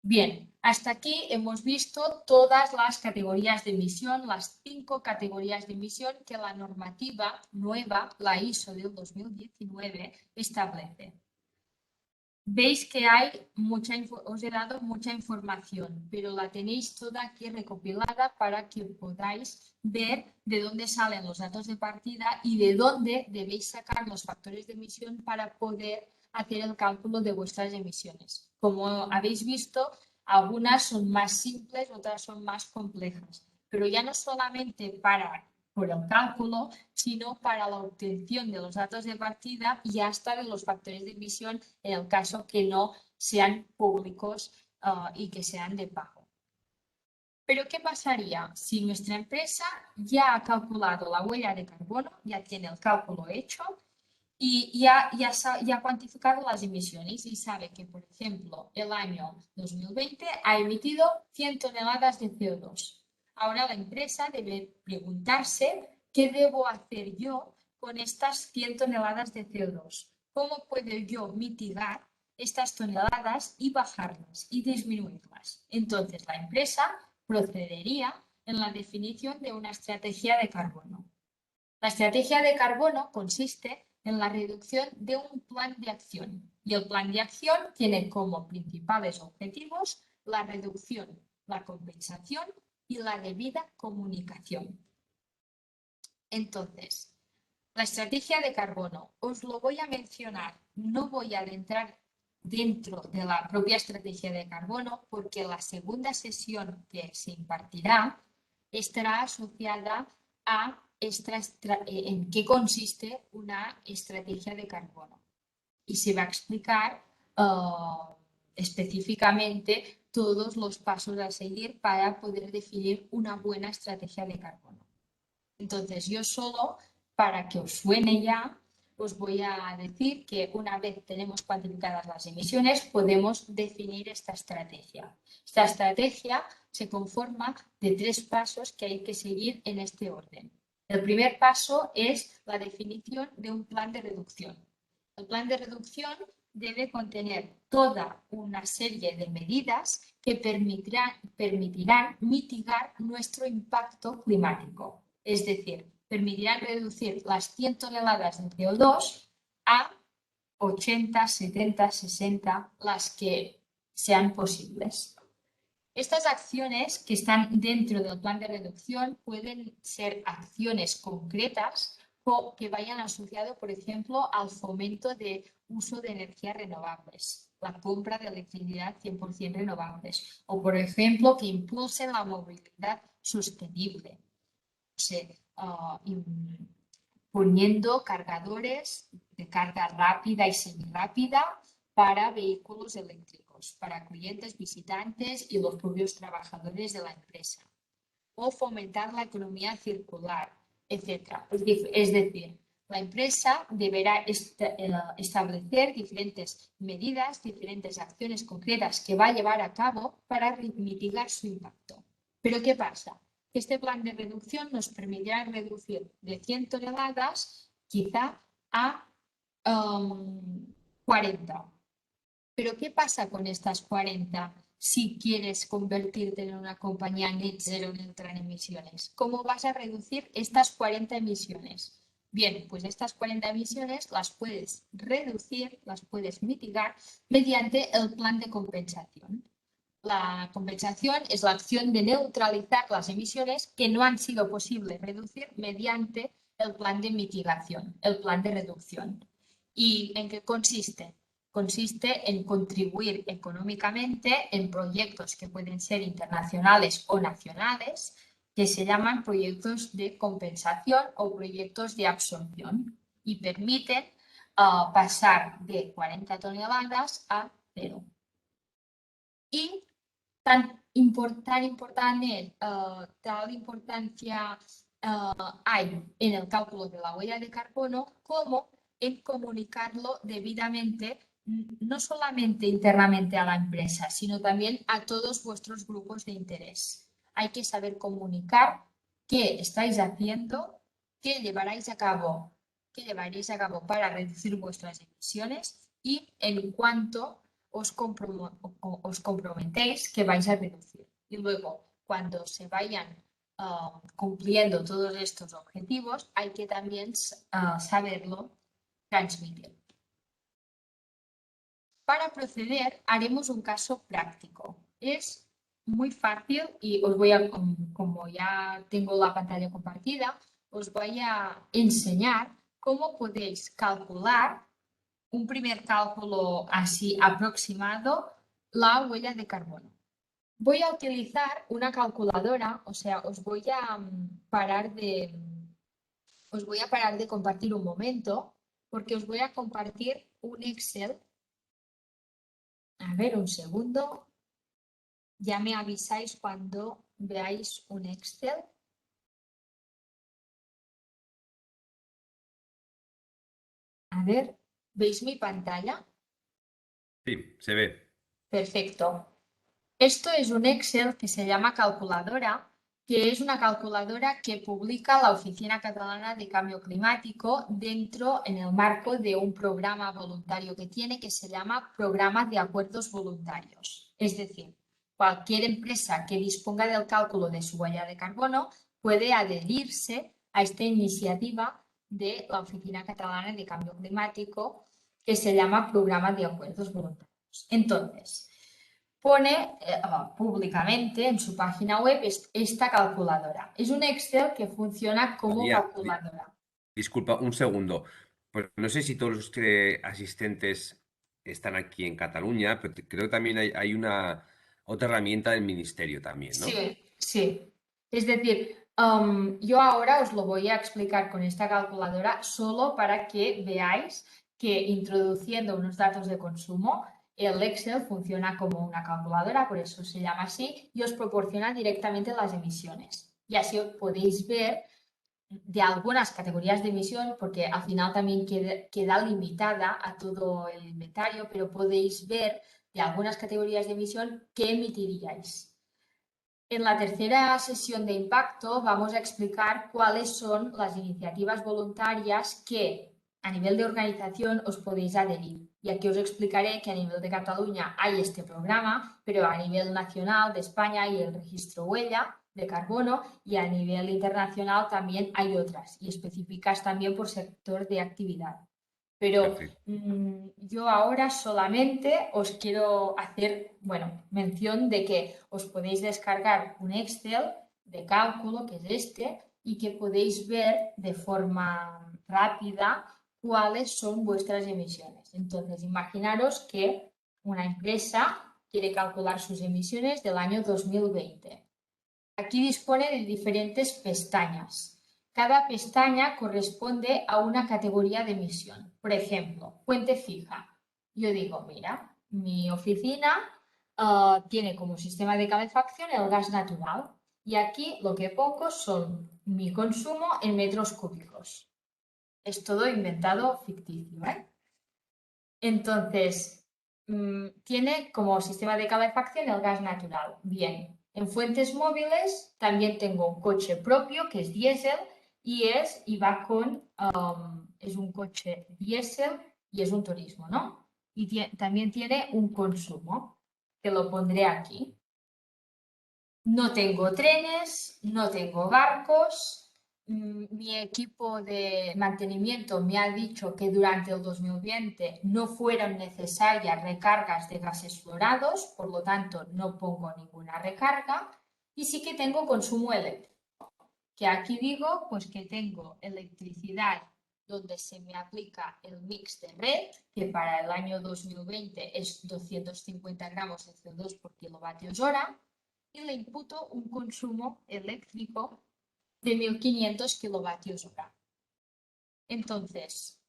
Bien, hasta aquí hemos visto todas las categorías de emisión, las 5 categorías de emisión que la normativa nueva, la ISO del 2019, establece. Veis que os he dado mucha información, pero la tenéis toda aquí recopilada para que podáis ver de dónde salen los datos de partida y de dónde debéis sacar los factores de emisión para poder hacer el cálculo de vuestras emisiones. Como habéis visto, algunas son más simples, otras son más complejas, pero ya no solamente por el cálculo, sino para la obtención de los datos de partida y hasta de los factores de emisión en el caso que no sean públicos y que sean de pago. Pero ¿qué pasaría si nuestra empresa ya ha calculado la huella de carbono, ya tiene el cálculo hecho y ya ha cuantificado las emisiones y sabe que, por ejemplo, el año 2020 ha emitido 100 toneladas de CO2? Ahora la empresa debe preguntarse qué debo hacer yo con estas 100 toneladas de CO2. ¿Cómo puedo yo mitigar estas toneladas y bajarlas y disminuirlas? Entonces la empresa procedería en la definición de una estrategia de carbono. La estrategia de carbono consiste en la reducción de un plan de acción y el plan de acción tiene como principales objetivos la reducción, la compensación y la debida comunicación. Entonces, la estrategia de carbono os lo voy a mencionar, no voy a adentrar dentro de la propia estrategia de carbono porque la segunda sesión que se impartirá estará asociada a en qué consiste una estrategia de carbono y se va a explicar específicamente todos los pasos a seguir para poder definir una buena estrategia de carbono. Entonces, yo solo, para que os suene ya, os voy a decir que una vez tenemos cuantificadas las emisiones, podemos definir esta estrategia. Esta estrategia se conforma de 3 pasos que hay que seguir en este orden. El primer paso es la definición de un plan de reducción. El plan de reducción debe contener toda una serie de medidas que permitirán mitigar nuestro impacto climático. Es decir, permitirán reducir las 100 toneladas de CO2 a 80, 70, 60, las que sean posibles. Estas acciones que están dentro del plan de reducción pueden ser acciones concretas o que vayan asociadas, por ejemplo, al fomento de uso de energías renovables, la compra de electricidad 100% renovables, o, por ejemplo, que impulsen la movilidad sostenible, poniendo cargadores de carga rápida y semirápida para vehículos eléctricos, para clientes, visitantes y los propios trabajadores de la empresa, o fomentar la economía circular, etc. Es decir, la empresa deberá establecer diferentes medidas, diferentes acciones concretas que va a llevar a cabo para mitigar su impacto. Pero ¿qué pasa? Este plan de reducción nos permitirá reducir de 100 toneladas quizá a 40. Pero ¿qué pasa con estas 40 si quieres convertirte en una compañía net zero neutra en emisiones? ¿Cómo vas a reducir estas 40 emisiones? Bien, pues estas 40 emisiones las puedes reducir, las puedes mitigar mediante el plan de compensación. La compensación es la acción de neutralizar las emisiones que no han sido posible reducir mediante el plan de mitigación, el plan de reducción. ¿Y en qué consiste? Consiste en contribuir económicamente en proyectos que pueden ser internacionales o nacionales, que se llaman proyectos de compensación o proyectos de absorción y permiten pasar de 40 toneladas a 0. Y tal importancia hay en el cálculo de la huella de carbono como en comunicarlo debidamente, no solamente internamente a la empresa, sino también a todos vuestros grupos de interés. Hay que saber comunicar qué estáis haciendo que llevaréis a cabo, para reducir vuestras emisiones y en cuánto os comprometéis que vais a reducir. Y luego, cuando se vayan cumpliendo todos estos objetivos, hay que también saberlo transmitir. Para proceder, haremos un caso práctico. Es muy fácil y os voy a, como ya tengo la pantalla compartida, os voy a enseñar cómo podéis calcular un primer cálculo así aproximado, la huella de carbono. Voy a utilizar una calculadora, o sea, os voy a parar de compartir un momento porque os voy a compartir un Excel. A ver, un segundo. Ya me avisáis cuando veáis un Excel. A ver, ¿veis mi pantalla? Sí, se ve. Perfecto. Esto es un Excel que se llama calculadora, que es una calculadora que publica la Oficina Catalana de Cambio Climático dentro, en el marco de un programa voluntario que tiene que se llama Programa de Acuerdos Voluntarios. Es decir, cualquier empresa que disponga del cálculo de su huella de carbono puede adherirse a esta iniciativa de la Oficina Catalana de Cambio Climático que se llama Programa de Acuerdos Voluntarios. Entonces, pone públicamente en su página web esta calculadora. Es un Excel que funciona como María, calculadora. disculpa, un segundo. Pues no sé si todos los asistentes están aquí en Cataluña, pero creo que también hay una otra herramienta del ministerio también, ¿no? Sí, sí. Es decir, yo ahora os lo voy a explicar con esta calculadora solo para que veáis que introduciendo unos datos de consumo, el Excel funciona como una calculadora, por eso se llama así, y os proporciona directamente las emisiones. Y así podéis ver de algunas categorías de emisión, porque al final también queda limitada a todo el inventario, pero podéis ver de algunas categorías de emisión qué emitiríais. En la tercera sesión de impacto vamos a explicar cuáles son las iniciativas voluntarias que a nivel de organización os podéis adherir. Y aquí os explicaré que a nivel de Cataluña hay este programa, pero a nivel nacional de España hay el registro huella de carbono y a nivel internacional también hay otras y específicas también por sector de actividad. Pero Perfecto. yo ahora solamente os quiero hacer, mención de que os podéis descargar un Excel de cálculo, que es este, y que podéis ver de forma rápida cuáles son vuestras emisiones. Entonces, imaginaros que una empresa quiere calcular sus emisiones del año 2020. Aquí dispone de diferentes pestañas. Cada pestaña corresponde a una categoría de emisión. Por ejemplo, fuente fija. Yo digo, mira, mi oficina tiene como sistema de calefacción el gas natural. Y aquí lo que pongo son mi consumo en metros cúbicos. Es todo inventado ficticio, ¿eh? Entonces, tiene como sistema de calefacción el gas natural. Bien, en fuentes móviles también tengo un coche propio que es diésel y va con, es un coche diésel y es un turismo, ¿no? Y también tiene un consumo, que lo pondré aquí. No tengo trenes, no tengo barcos. Mi equipo de mantenimiento me ha dicho que durante el 2020 no fueron necesarias recargas de gases fluorados, por lo tanto no pongo ninguna recarga. Y sí que tengo consumo eléctrico, que aquí digo pues que tengo electricidad donde se me aplica el mix de red, que para el año 2020 es 250 gramos de CO2 por kilovatios hora, y le imputo un consumo eléctrico de 1500 kilovatios hora. Entonces,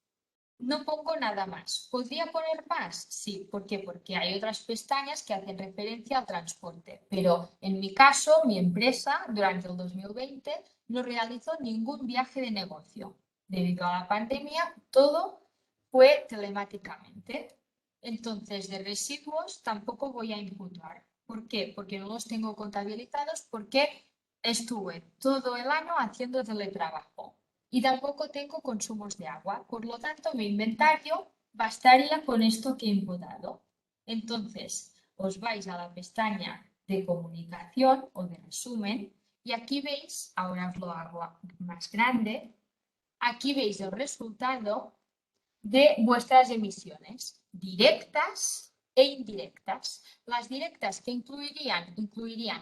no pongo nada más. ¿Podría poner más? Sí. ¿Por qué? Porque hay otras pestañas que hacen referencia al transporte. Pero en mi caso, mi empresa, durante el 2020, no realizó ningún viaje de negocio. Debido a la pandemia, todo fue telemáticamente. Entonces, de residuos tampoco voy a imputar. ¿Por qué? Porque no los tengo contabilizados, porque estuve todo el año haciendo teletrabajo. y tampoco tengo consumos de agua. Por lo tanto, mi inventario bastaría con esto que he imputado. Entonces, os vais a la pestaña de comunicación o de resumen y aquí veis, ahora os lo hago más grande, aquí veis el resultado de vuestras emisiones directas e indirectas. Las directas que incluirían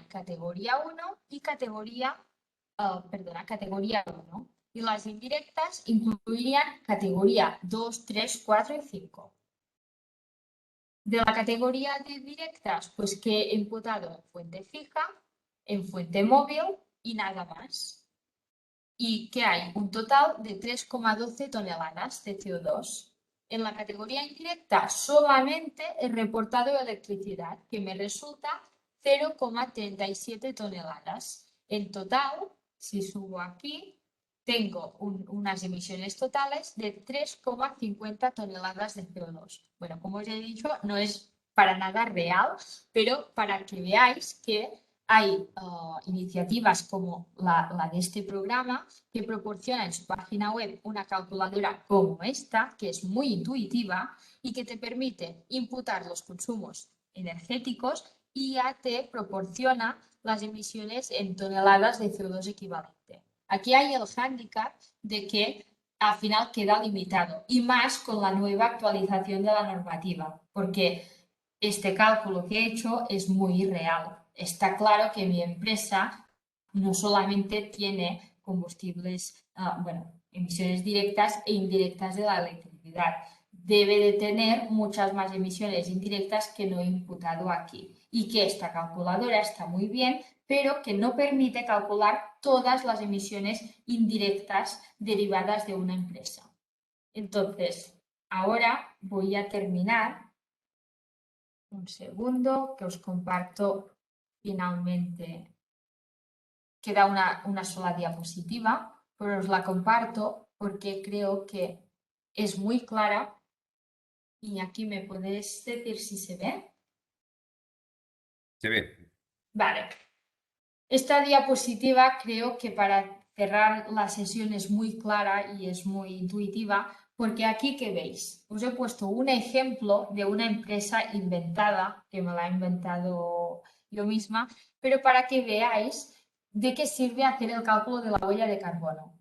categoría 1 y categoría 1. Y las indirectas incluirían categoría 2, 3, 4 y 5. De la categoría de directas, pues que he imputado en fuente fija, en fuente móvil y nada más. Y que hay un total de 3,12 toneladas de CO2. En la categoría indirecta solamente he reportado electricidad, que me resulta 0,37 toneladas. En total, si subo aquí, tengo unas emisiones totales de 3,50 toneladas de CO2. Bueno, como os he dicho, no es para nada real, pero para que veáis que hay iniciativas como la de este programa que proporciona en su página web una calculadora como esta, que es muy intuitiva y que te permite imputar los consumos energéticos y ya te proporciona las emisiones en toneladas de CO2 equivalente. Aquí hay el hándicap de que al final queda limitado y más con la nueva actualización de la normativa, porque este cálculo que he hecho es muy irreal. Está claro que mi empresa no solamente tiene combustibles, emisiones directas e indirectas de la electricidad. Debe de tener muchas más emisiones indirectas que no he imputado aquí. Y que esta calculadora está muy bien, pero que no permite calcular todas las emisiones indirectas derivadas de una empresa. Entonces, ahora voy a terminar. Un segundo, que os comparto finalmente. Queda una sola diapositiva, pero os la comparto porque creo que es muy clara. Y aquí me podéis decir si se ve. Se ve. Vale. Esta diapositiva creo que para cerrar la sesión es muy clara y es muy intuitiva, porque aquí que veis, os he puesto un ejemplo de una empresa inventada, que me la he inventado yo misma, pero para que veáis de qué sirve hacer el cálculo de la huella de carbono.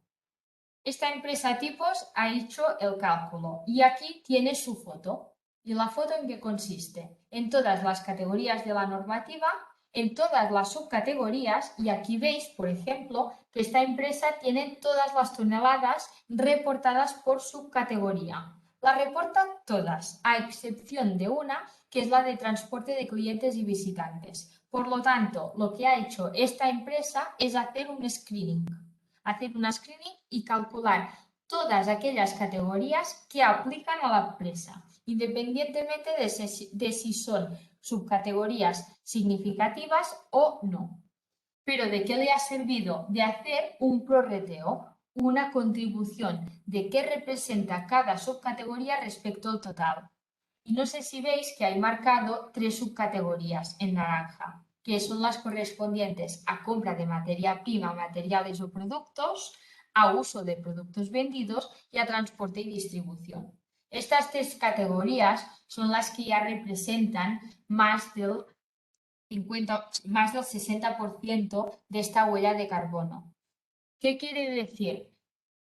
Esta empresa tipos ha hecho el cálculo y aquí tiene su foto. ¿Y la foto en qué consiste? En todas las categorías de la normativa, en todas las subcategorías, y aquí veis, por ejemplo, que esta empresa tiene todas las toneladas reportadas por subcategoría. Las reporta todas, a excepción de una, que es la de transporte de clientes y visitantes. Por lo tanto, lo que ha hecho esta empresa es hacer un screening y calcular todas aquellas categorías que aplican a la empresa, independientemente de si son subcategorías significativas o no. Pero ¿de qué le ha servido? De hacer un prorrateo, una contribución de qué representa cada subcategoría respecto al total. Y no sé si veis que hay marcado 3 subcategorías en naranja, que son las correspondientes a compra de materia prima, materiales o productos, a uso de productos vendidos y a transporte y distribución. Estas 3 categorías son las que ya representan más del 60% de esta huella de carbono. ¿Qué quiere decir?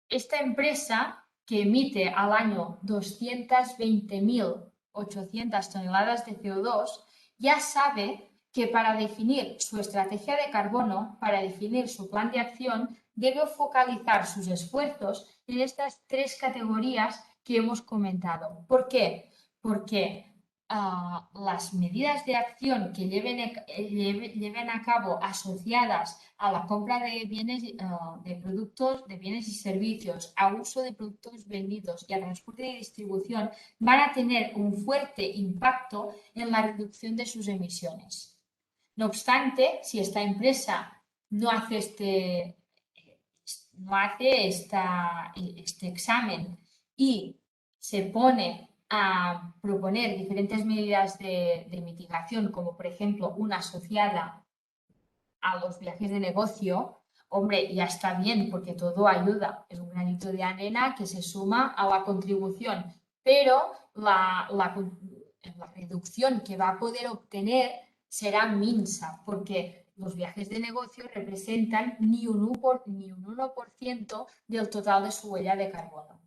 Esta empresa, que emite al año 220.800 toneladas de CO2, ya sabe que para definir su estrategia de carbono, para definir su plan de acción, debe focalizar sus esfuerzos en estas 3 categorías que hemos comentado. ¿Por qué? Porque las medidas de acción que lleven a cabo asociadas a la compra de bienes, de productos, de bienes y servicios, a uso de productos vendidos y a transporte y distribución van a tener un fuerte impacto en la reducción de sus emisiones. No obstante, si esta empresa no hace este examen y se pone a proponer diferentes medidas de mitigación, como por ejemplo una asociada a los viajes de negocio hombre, ya está bien porque todo ayuda, es un granito de arena que se suma a la contribución, pero la reducción que va a poder obtener será minsa porque los viajes de negocio representan ni un 1% del total de su huella de carbono.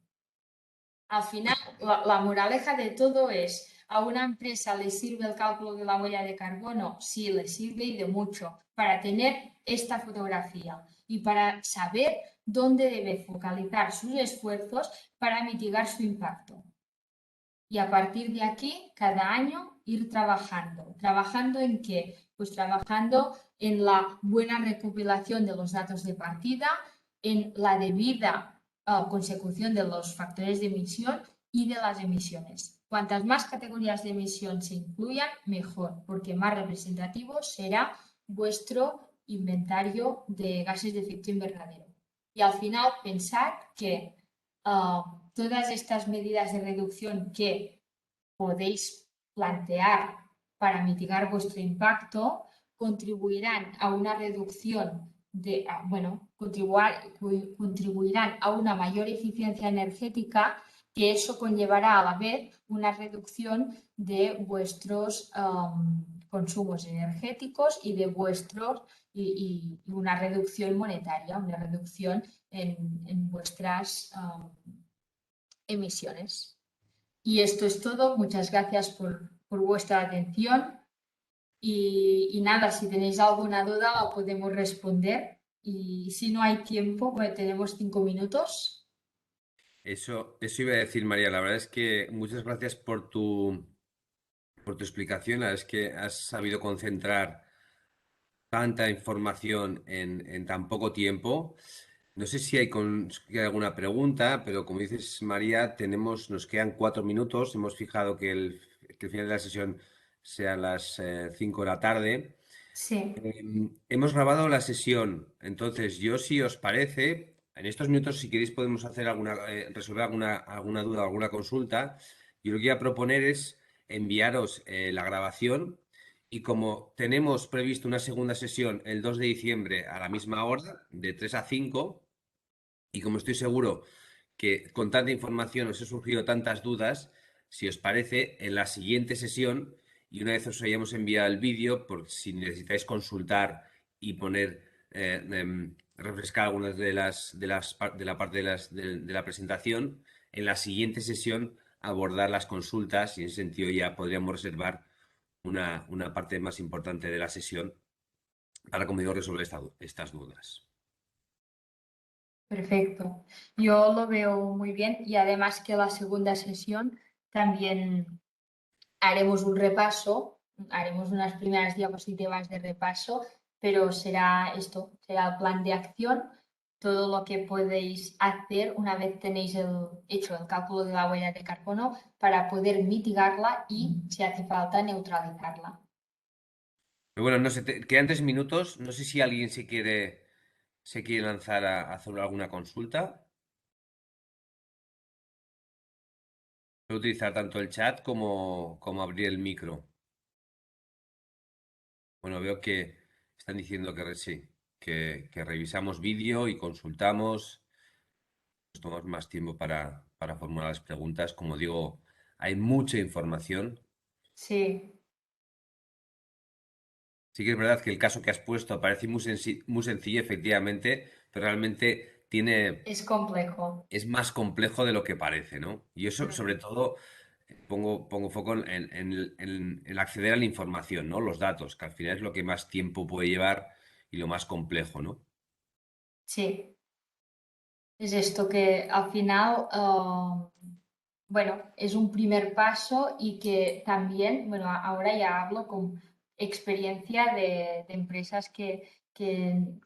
Al final, la moraleja de todo es, ¿a una empresa le sirve el cálculo de la huella de carbono? Sí, le sirve y de mucho para tener esta fotografía y para saber dónde debe focalizar sus esfuerzos para mitigar su impacto. Y a partir de aquí, cada año ir trabajando. ¿Trabajando en qué? Pues trabajando en la buena recopilación de los datos de partida, en la debida consecución de los factores de emisión y de las emisiones. Cuantas más categorías de emisión se incluyan, mejor, porque más representativo será vuestro inventario de gases de efecto invernadero. Y al final, pensad que todas estas medidas de reducción que podéis plantear para mitigar vuestro impacto contribuirán a una reducción contribuirán a una mayor eficiencia energética, que eso conllevará a la vez una reducción de vuestros consumos energéticos y de vuestros y una reducción monetaria, una reducción en vuestras emisiones. Y esto es todo. Muchas gracias por vuestra atención. Y nada, si tenéis alguna duda la podemos responder. Y si no hay tiempo, pues tenemos 5 minutos. Eso iba a decir, María. La verdad es que muchas gracias por tu explicación. La verdad es que has sabido concentrar tanta información en tan poco tiempo. No sé si hay alguna pregunta, pero como dices, María, nos quedan 4 minutos. Hemos fijado que el final de la sesión sea a las 5 de la tarde. Sí, Hemos grabado la sesión, entonces yo, si os parece, en estos minutos, si queréis, podemos hacer resolver alguna duda, alguna consulta. Yo lo que voy a proponer es enviaros la grabación, y como tenemos previsto una segunda sesión el 2 de diciembre a la misma hora, de 3 a 5, y como estoy seguro que con tanta información os he surgido tantas dudas, si os parece, en la siguiente sesión, y una vez os hayamos enviado el vídeo, por si necesitáis consultar y poner, refrescar algunas de la parte de la presentación, en la siguiente sesión abordar las consultas, y en ese sentido ya podríamos reservar una parte más importante de la sesión para, como digo, resolver estas dudas. perfecto. Yo lo veo muy bien y además que la segunda sesión también haremos un repaso, haremos unas primeras diapositivas de repaso, pero será esto, será el plan de acción, todo lo que podéis hacer una vez tenéis hecho el cálculo de la huella de carbono para poder mitigarla y, si hace falta, neutralizarla. Pero bueno, no sé, quedan 3 minutos. No sé si alguien se quiere lanzar a hacer alguna consulta. Puedo utilizar tanto el chat como abrir el micro. Bueno, veo que están diciendo sí, que revisamos vídeo y consultamos. Nos tomamos más tiempo para formular las preguntas. Como digo, hay mucha información. Sí, Sí que es verdad que el caso que has puesto parece muy sencillo, efectivamente, pero realmente es complejo. es más complejo de lo que parece, ¿no? Y eso, Mm. sobre todo, pongo foco en el acceder a la información, ¿no? Los datos, que al final es lo que más tiempo puede llevar y lo más complejo, ¿no? Sí, es esto que al final, bueno, es un primer paso y que también, bueno, ahora ya hablo con experiencia de empresas que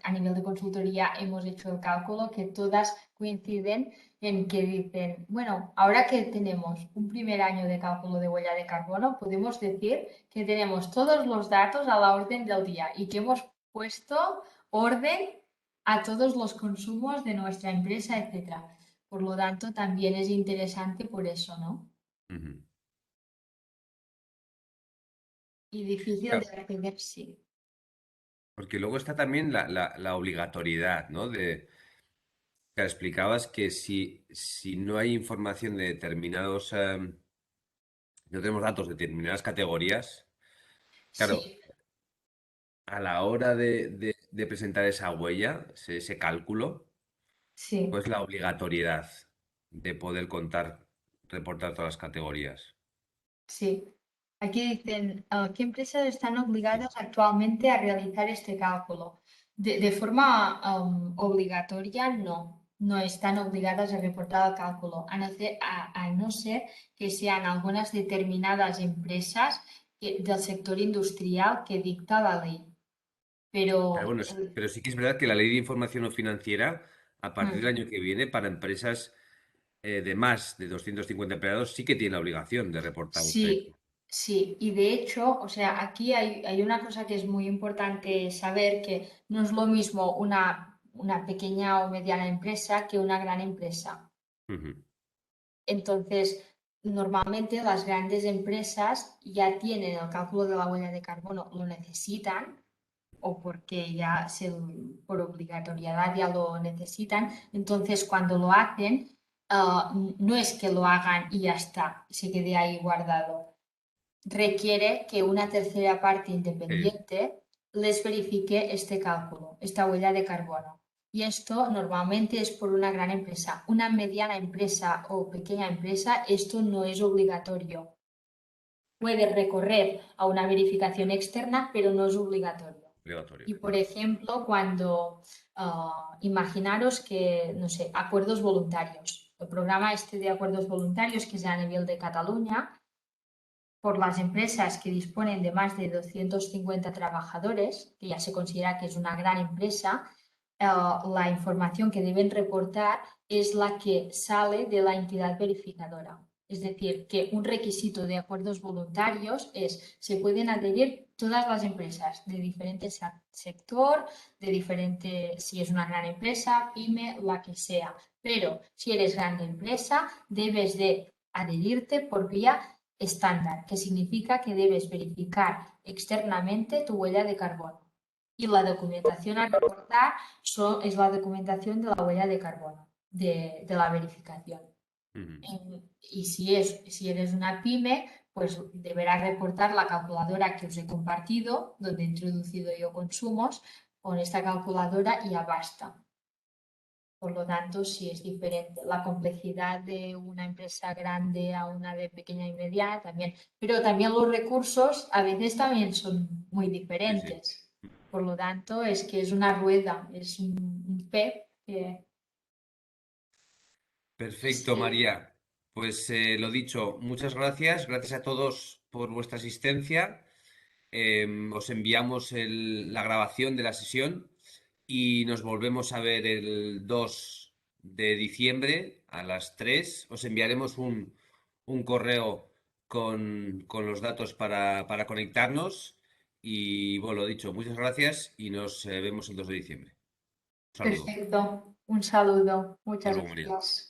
a nivel de consultoría hemos hecho el cálculo, que todas coinciden en que dicen, bueno, ahora que tenemos un primer año de cálculo de huella de carbono, podemos decir que tenemos todos los datos a la orden del día y que hemos puesto orden a todos los consumos de nuestra empresa, etcétera. Por lo tanto, también es interesante por eso, ¿no? Ujú. Y difícil de Claro. acceder, sí. Porque luego está también la obligatoriedad, ¿no? Que explicabas que si no hay información de determinados, no tenemos datos de determinadas categorías, claro, Sí, a la hora de presentar esa huella, ese cálculo, sí. pues la obligatoriedad de poder reportar todas las categorías. Sí, aquí dicen, ¿qué empresas están Sí. obligadas actualmente a realizar este cálculo? De forma obligatoria, no están obligadas a reportar el cálculo, a no ser que sean algunas determinadas empresas del sector industrial que dicta la ley. Pero Pero, bueno, pero sí que es verdad que la ley de información no financiera, a partir del mm, año que viene, para empresas de más de 250 empleados, sí que tiene la obligación de reportar sí, esto. sí, y de hecho, o sea, aquí hay una cosa que es muy importante saber, que no es lo mismo una pequeña o mediana empresa que una gran empresa. Ujú. Entonces, normalmente las grandes empresas ya tienen el cálculo de la huella de carbono, lo necesitan o porque por obligatoriedad ya lo necesitan. Entonces, cuando lo hacen, no es que lo hagan y ya está, se quede ahí guardado, requiere que una tercera parte Sí. independiente les verifique este cálculo, esta huella de carbono. Y esto normalmente es por una gran empresa. Una mediana empresa o pequeña empresa, esto no es obligatorio. Puede recorrer a una verificación externa, pero no es obligatorio. Obligatorio. Y por Vale. ejemplo, cuando imaginaros que, no sé, acuerdos voluntarios, el programa este de acuerdos voluntarios que es a nivel de Cataluña, por las empresas que disponen de más de 250 trabajadores, que ya se considera que es una gran empresa, la información que deben reportar es la que sale de la entidad verificadora. Es decir, que un requisito de acuerdos voluntarios es, se pueden adherir todas las empresas de diferente sector, de diferente, si es una gran empresa, pyme, la que sea. Pero si eres grande empresa, debes de adherirte por vía estándar, que significa que debes verificar externamente tu huella de carbono. Y la documentación a reportar es la documentación de la huella de carbono, de la verificación. Ujú. Y si eres una pyme, pues deberás reportar la calculadora que os he compartido, donde he introducido yo consumos, con esta calculadora y ya basta. Por lo tanto, sí es diferente. La complejidad de una empresa grande a una de pequeña y mediana también. Pero también los recursos a veces también son muy Sí, sí. diferentes. Por lo tanto, es que es una rueda, es un pez que Perfecto, sí, María. Pues lo dicho, muchas gracias. Gracias a todos por vuestra asistencia. Os enviamos la grabación de la sesión y nos volvemos a ver el 2 de diciembre a las 3. Os enviaremos un correo con los datos para conectarnos. Y bueno, lo dicho, muchas gracias y nos vemos el 2 de diciembre. Un saludo. perfecto. Un saludo. Hasta Muchas luego, María. gracias.